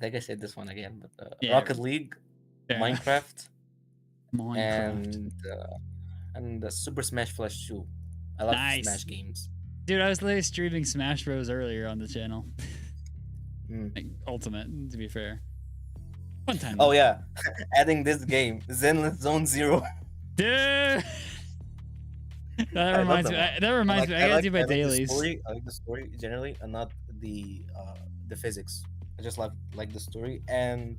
think I said this one again, but Yeah. Rocket League, Fair enough. Minecraft, Minecraft. and Super Smash Flash 2. I love Nice. Smash games. Dude, I was literally streaming Smash Bros earlier on the channel. Mm. Like, Ultimate, to be fair. One time. Oh yeah, adding this game, Zenless Zone Zero. Dude. That I reminds love me. that That reminds me. I gotta do my dailies. I like the story generally, and not the physics. I just like the story, and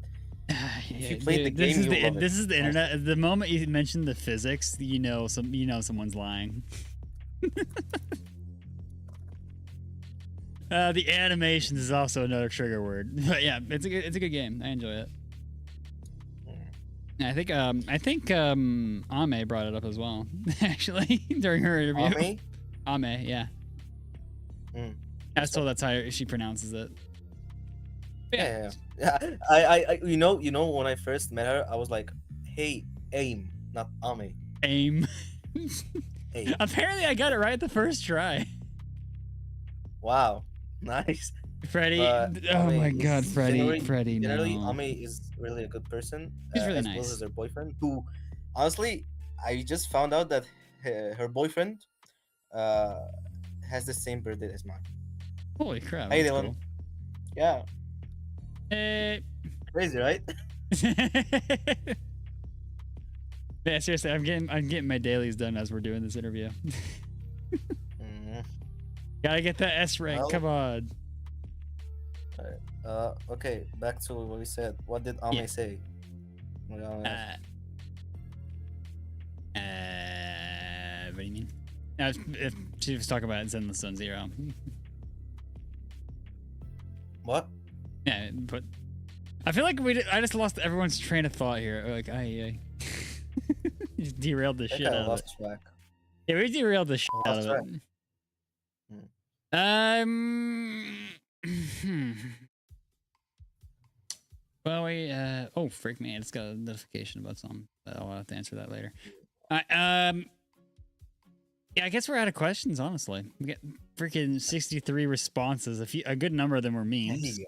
Yeah, you played the dude, game, you'll love it. this is the internet. The moment you mention the physics, you know someone's lying. The animations is also another trigger word. But yeah, it's a good game. I enjoy it. I think Ame brought it up as well. Actually, during her interview. Ame, yeah. I was told that's how she pronounces it. Yeah. I you know when I first met her, I was like, hey, aim, not Ame. Aim. Aim. Apparently, I got it right the first try. Wow, nice. Freddie. But Oh Ame my is God, Freddie. Freddie, Generally, no. Ame is really a good person. He's really as well nice. as her boyfriend, who, honestly, I just found out that her boyfriend has the same birthday as mine. Holy crap. Hey, that's Dylan. cool. Yeah, Eh. crazy, right? Yeah, seriously, I'm getting my dailies done as we're doing this interview. Mhm. Gotta get that S rank. Well- Come on. Okay, back to what we said. What did Ame Yeah. say? What did Ame ask? What do you mean? If she was talking about Zenless Zone Zero. What? Yeah, but I feel like I just lost everyone's train of thought here. Like, I just derailed the I shit think I out of it. lost track. Yeah, we derailed the shit out Lost of track. it. Well, oh, freak me! I just got a notification about something. I'll have to answer that later. Yeah, I guess we're out of questions. Honestly, we got freaking 63 responses. A good number of them were memes.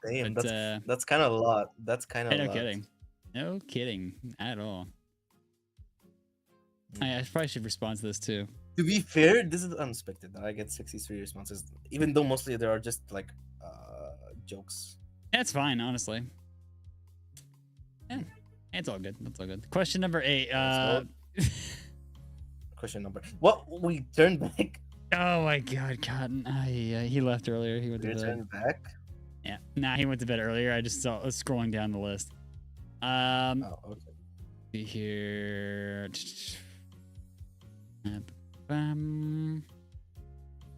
Damn, But, that's kind of a lot. That's kind of Hey, a no lot. kidding. No kidding at all. I probably should respond to this too. To be fair, this is unexpected that I get 63 responses, even though mostly there are just like jokes. That's fine, honestly. Yeah, it's all good. That's all good. Question number 8. Question number. What we turned back? Oh my God, Cotton. He left earlier. He went to We bed. turned back. Yeah, nah, he went to bed earlier. I just saw scrolling down the list. Oh, okay. See here.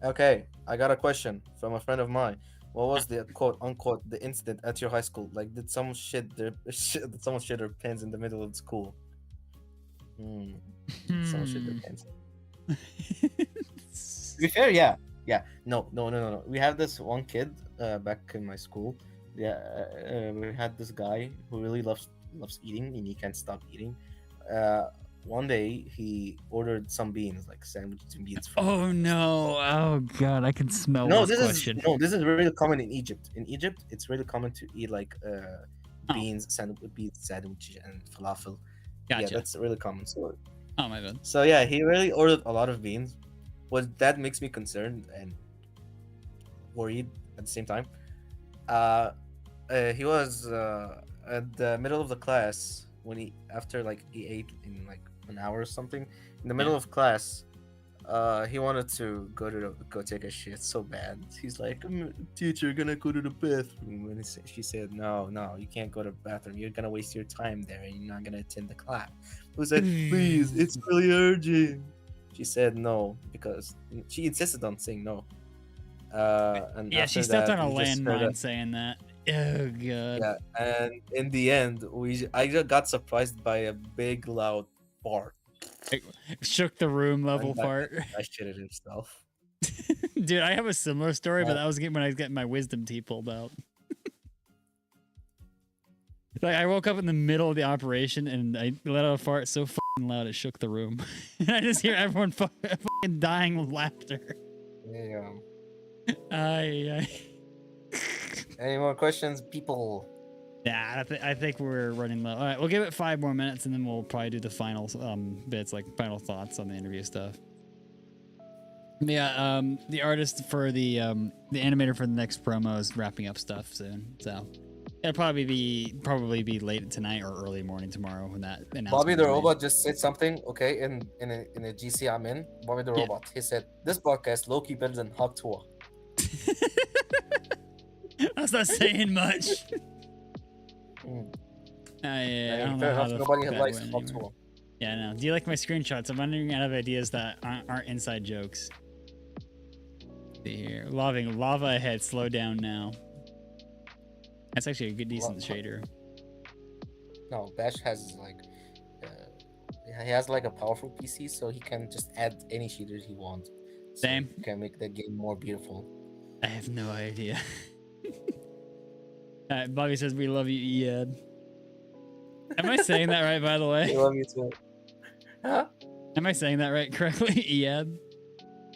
Okay, I got a question from a friend of mine. What was the quote unquote the incident at your high school? Like, did someone shit their pants in the middle of school? Someone should look into it. To be fair, yeah. No. We have this one kid back in my school. Yeah, we had this guy who really loves eating, and he can't stop eating. One day he ordered some beans, like sandwiches and beans. Oh no! Oh god, I can smell this question. This is really common in Egypt. In Egypt, it's really common to eat like beans sandwich and falafel. Gotcha. Yeah, that's really common. So, oh my bad. So yeah, he really ordered a lot of beans. What that makes me concerned and worried at the same time. He was at the middle of the class when he ate in like an hour or something. In the middle of class, he wanted to go take a shit so bad. He's like, "Teacher, gonna go to the bathroom." And she said, "No, you can't go to the bathroom. You're gonna waste your time there, and you're not gonna attend the class." He was like, "Please, it's really urgent." She said no because she insisted on saying no. And yeah, she stepped on a landmine saying that. Oh god. Yeah, and in the end, I just got surprised by a big loud fart. It shook the room level fart. I shitted himself. Dude, I have a similar story, but that was when I was getting my wisdom teeth pulled out. Like I woke up in the middle of the operation and I let out a fart so fucking loud it shook the room. And I just hear everyone fucking dying with laughter. Yeah. Any more questions, people? Yeah, I think we're running low. All right, we'll give it 5 more minutes and then we'll probably do the final bits, like final thoughts on the interview stuff. Yeah, the artist for the animator for the next promo is wrapping up stuff soon, so it'll probably be late tonight or early morning tomorrow when that announcement. Bobby the Robot just said something, okay, in a GC I'm in. Bobby the Robot, he said, "This podcast low-key better than Hog Tour." That's not saying much. Yeah, I don't know how nobody likes Hog Tour. Yeah, no. Do you like my screenshots? I'm wondering out of ideas that aren't inside jokes. Let's see here, lava ahead. Slow down now. That's actually a good, decent shader. No, Bash has like, he has like a powerful PC, so he can just add any shaders he wants. So Same. He can make the game more beautiful. I have no idea. Bobby says we love you, Ed. Am I saying that right, by the way? We love you too. Huh? Am I saying that right correctly, Ead?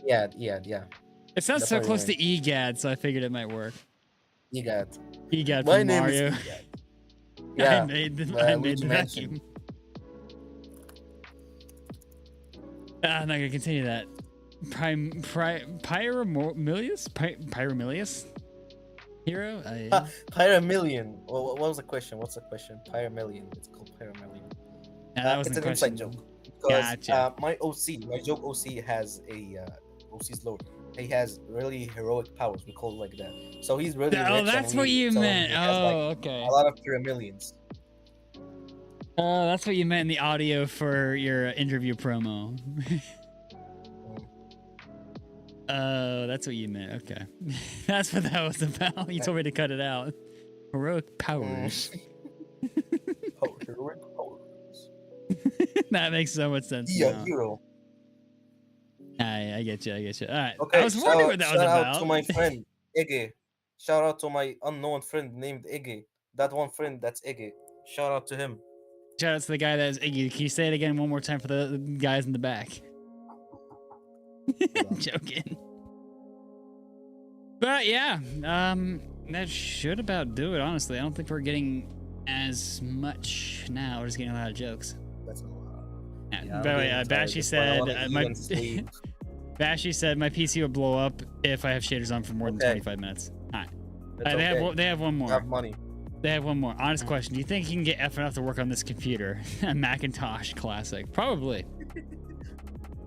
Yeah. It sounds so close to EGAD, so I figured it might work. EGAD. EGAD My from name Mario. is EGAD. Yeah. I made the vacuum. I'm not gonna continue that. Pyromilius? Hero? Pyramillion. Well, what was the question? What's the question? Pyramillion. It's called Pyramillion. Yeah, that was it's an question. inside joke. Because Gotcha. my joke OC has a OC's load. He has really heroic powers. We call it like that. So he's really rich. Oh, that's what you meant. Oh, okay. A lot of Pyramillions. Oh, that's what you meant in the audio for your interview promo. Oh, that's what you meant. Okay. That's what that was about. You told me to cut it out. Heroic powers. Heroic powers. That makes so much sense. Yeah, hero. I get you. All right. Okay, I was wondering what that was about. Shout out to my friend, Iggy. Shout out to my unknown friend named Iggy. That one friend, that's Iggy. Shout out to him. Shout out to the guy that is Iggy. Can you say it again one more time for the guys in the back? Joking. But yeah, that should about do it, honestly. I don't think we're getting as much now. We're just getting a lot of jokes. That's a lot. Yeah, by the way, Bashy said Bashy said my PC will blow up if I have shaders on for more than 25 minutes. All right. They have one more. Have money. They have one more. Honest question. Do you think you can get FNF to work on this computer? A Macintosh classic. Probably.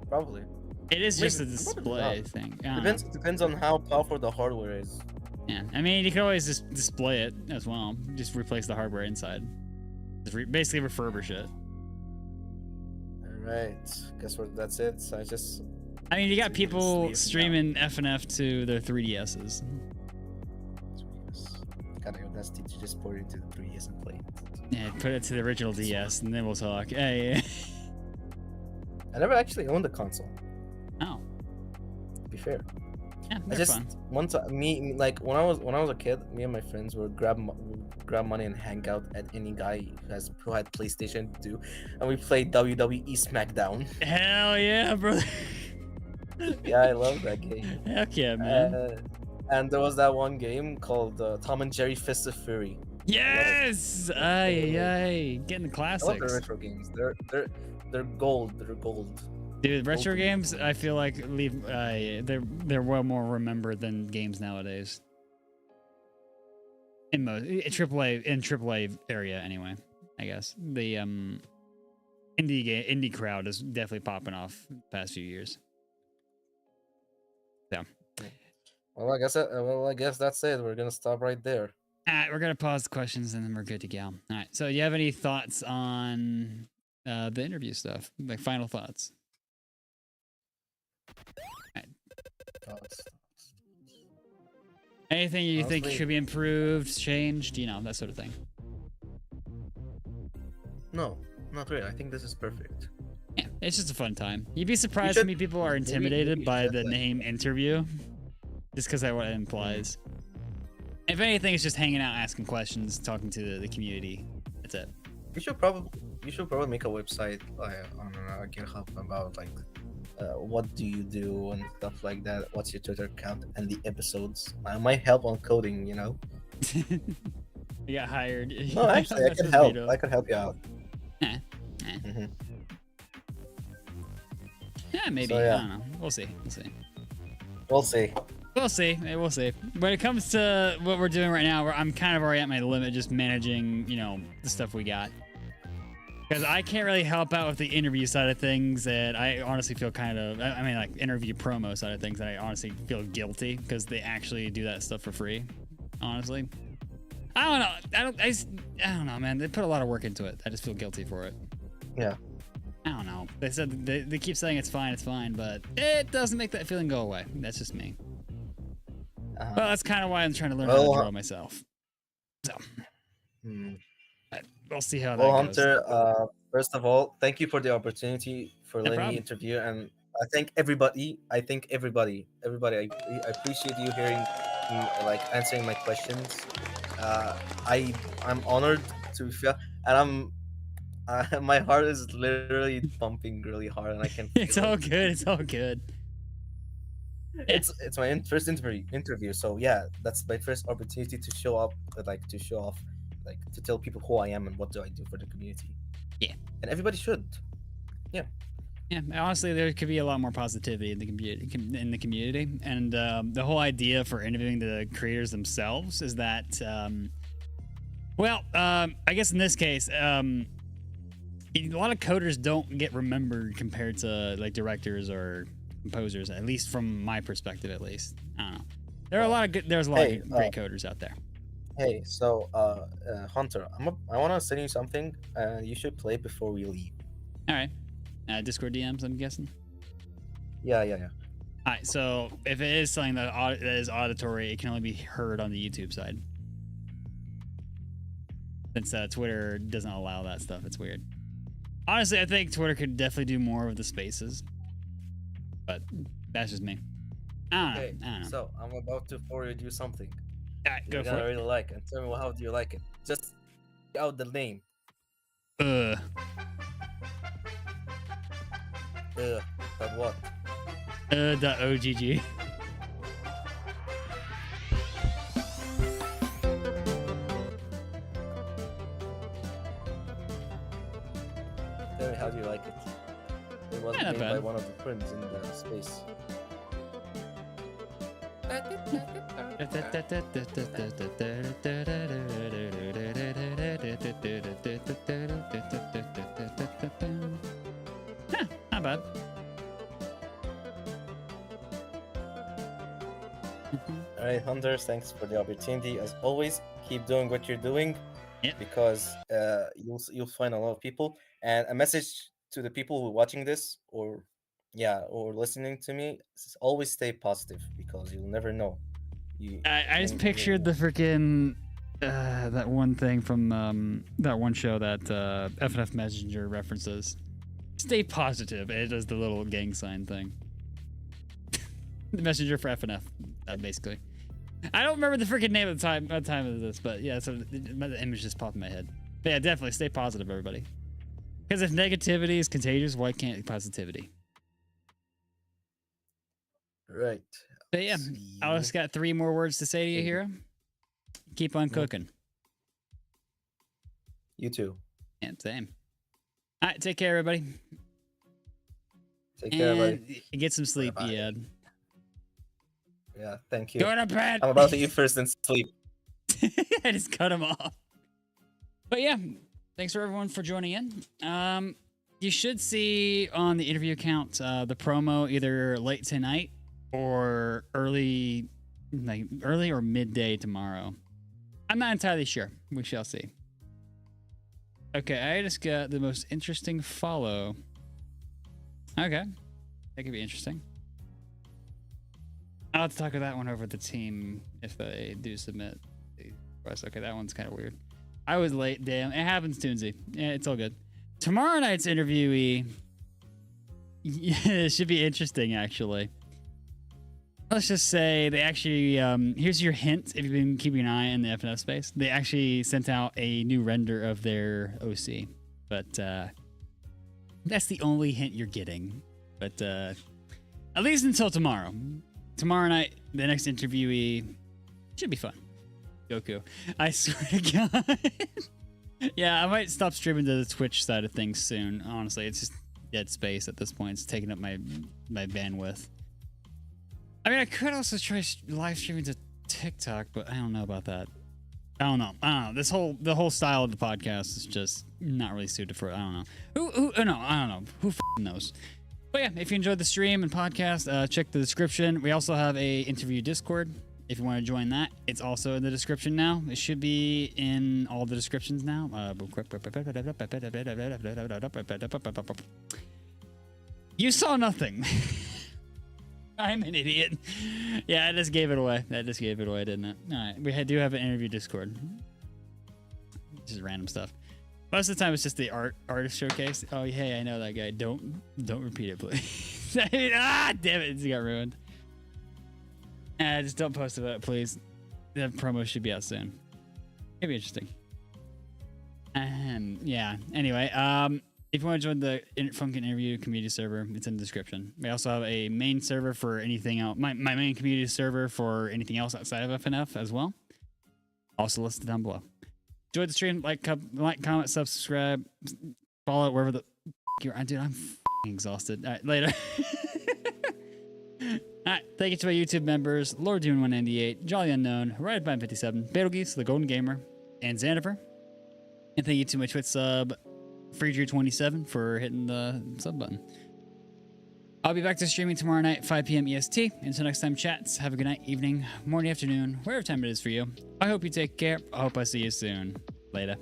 Probably. It is just a display thing. Depends on how powerful the hardware is. Yeah, I mean, you can always just display it as well. Just replace the hardware inside. Just basically refurbish it. All right. Guess what? That's it. I mean, you got people streaming FNF to their 3DSs. Kind of nasty to just put it into the 3DS and play it. Yeah, put it to the original DS, and then we'll talk. Hey. I never actually owned a console. Oh, To be fair, yeah, I they're just fun. one time like when I was a kid, me and my friends would grab money and hang out at any guy who had PlayStation 2, and we played WWE SmackDown. Hell yeah, brother. Yeah, I love that game. Heck yeah, man. And there was that one game called Tom and Jerry Fist of Fury. Yes! Aye, aye. Getting the I love the classics. retro games. They're gold. They're gold. Dude, retro Ultimate. games, I feel like they're well more remembered than games nowadays. In most AAA area anyway, I guess. The indie crowd is definitely popping off the past few years. So, Well, I guess that's it. We're gonna stop right there. we're gonna pause the questions and then we're good to go. All right. So, you have any thoughts on the interview stuff? Like final thoughts? Anything you think Honestly- should be improved, changed, that sort of thing. No, not really. I think this is perfect. Yeah, it's just a fun time. You'd be surprised how should- many people are maybe- intimidated maybe by you should, the like- name interview, just because of what it implies. If anything, it's just hanging out, asking questions, talking to the community. That's it. You should probably make a website on GitHub about like what do you do and stuff like that. What's your Twitter account and the episodes? I might help on coding, you know. You got hired. No, actually, I That's can a help. veto. I can help you out. Eh. Mhm. Yeah, maybe. So, yeah. I don't know. We'll see. We'll see. We'll see. We'll see. When it comes to what we're doing right now, I'm kind of already at my limit just managing, the stuff we got. Because I can't really help out with the interview side of things, and I honestly feel like interview promo side of things, and I honestly feel guilty because they actually do that stuff for free. Honestly, I don't know. I don't know, man. They put a lot of work into it. I just feel guilty for it. Yeah. I don't know. They said they keep saying it's fine, but it doesn't make that feeling go away. That's just me. Uh-huh. Well, that's kind of why I'm trying to learn how to draw myself. So, but we'll see how that Well, goes. Hunter, first of all, thank you for the opportunity for No letting problem. me interview, and I thank everybody. I appreciate you hearing, like answering my questions. I'm honored to feel, and my heart is literally pumping really hard, and I can. It's feel all it. good. It's all good. It's my first interview, so yeah, that's my first opportunity to show up, to show off, to tell people who I am and what do I do for the community. Yeah. And everybody should. Yeah, honestly, there could be a lot more positivity in the community, and the whole idea for interviewing the creators themselves is that, I guess in this case, a lot of coders don't get remembered compared to like directors or composers, at least from my perspective. At least I don't know. There's a lot of great coders out there. Hey, so Hunter, I want to send you something, and you should play before we leave. All right, Discord DMs, I'm guessing. Yeah. All right, so if it is something that is auditory, it can only be heard on the YouTube side. Since Twitter doesn't allow that stuff, it's weird. Honestly, I think Twitter could definitely do more of the spaces, but that's just me. I Okay, don't know. so I'm about to forward you something. All right, go You're for gonna it. really like it. Tell me how do you like it? Just out the name. But what? .ogg. Tell me how do you like it? It was Yeah, not made by bad. one of the friends in the space. Not bad. All right, Hunters, thanks for the opportunity. As always, keep doing what you're doing, Yep. because you'll find a lot of people. And a message to the people who are watching this or listening to me: always stay positive, because you'll never know. I just pictured the freaking that one thing from that one show that FNF Messenger references. Stay positive. It does the little gang sign thing. The messenger for FNF, basically. I don't remember the freaking name at the time of this, but yeah, so the image just popped in my head. But yeah, definitely stay positive, everybody. Because if negativity is contagious, why can't positivity? Right. But yeah, I just got 3 more words to say to you, Hero. Keep on cooking. You too. Yeah, same. All right, take care, everybody. Take care, everybody. Get some sleep, Bye-bye. Ed. Yeah, thank you. Go to bed. I'm about to eat first and sleep. I just cut him off. But yeah, thanks for everyone for joining in. You should see on the interview account the promo either late tonight or early or midday tomorrow. I'm not entirely sure. We shall see. Okay, I just got the most interesting follow. Okay, that could be interesting. I'll have to talk with that one over the team if they do submit the request. Okay, that one's kind of weird. I was late, damn. It happens, Toonsy. Yeah, it's all good. Tomorrow night's interviewee, yeah, it should be interesting, actually. Let's just say they actually, here's your hint if you've been keeping an eye in the FNF space. They actually sent out a new render of their OC. But that's the only hint you're getting. But at least until tomorrow. Tomorrow night, the next interviewee should be fun. Goku. I swear to God. Yeah, I might stop streaming to the Twitch side of things soon. Honestly, it's just dead space at this point. It's taking up my bandwidth. I mean, I could also try live streaming to TikTok, but I don't know about that. I don't know. The whole style of the podcast is just not really suited for it. I don't know. I don't know. Who f***ing knows? But yeah, if you enjoyed the stream and podcast, check the description. We also have a interview Discord. If you want to join that, it's also in the description now. It should be in all the descriptions now. You saw nothing. I'm an idiot. Yeah, I just gave it away. That just gave it away, didn't it? All right, we do have an interview Discord. Just random stuff. Most of the time, it's just the artist showcase. Oh, hey, I know that guy. Don't repeat it, please. Damn it, it got ruined. Just don't post about it, please. The promo should be out soon. It'd be interesting. Yeah. Anyway, if you want to join the Funkin interview community server, it's in the description. We also have a main server for anything else. My main community server for anything else outside of FNF as well. Also listed down below. Enjoy the stream, like, comment, subscribe, follow it wherever the you're. Dude, I'm exhausted. All right, later. All right, thank you to my YouTube members, Lord Dune 198, Jolly Unknown, Ride 57, Betelgeuse, The Golden Gamer, and Xanifer. And thank you to my Twitch sub, Freedrew27, for hitting the sub button. I'll be back to streaming tomorrow night, 5 p.m. EST. Until next time, chats, have a good night, evening, morning, afternoon, whatever time it is for you. I hope you take care. I hope I see you soon. Later.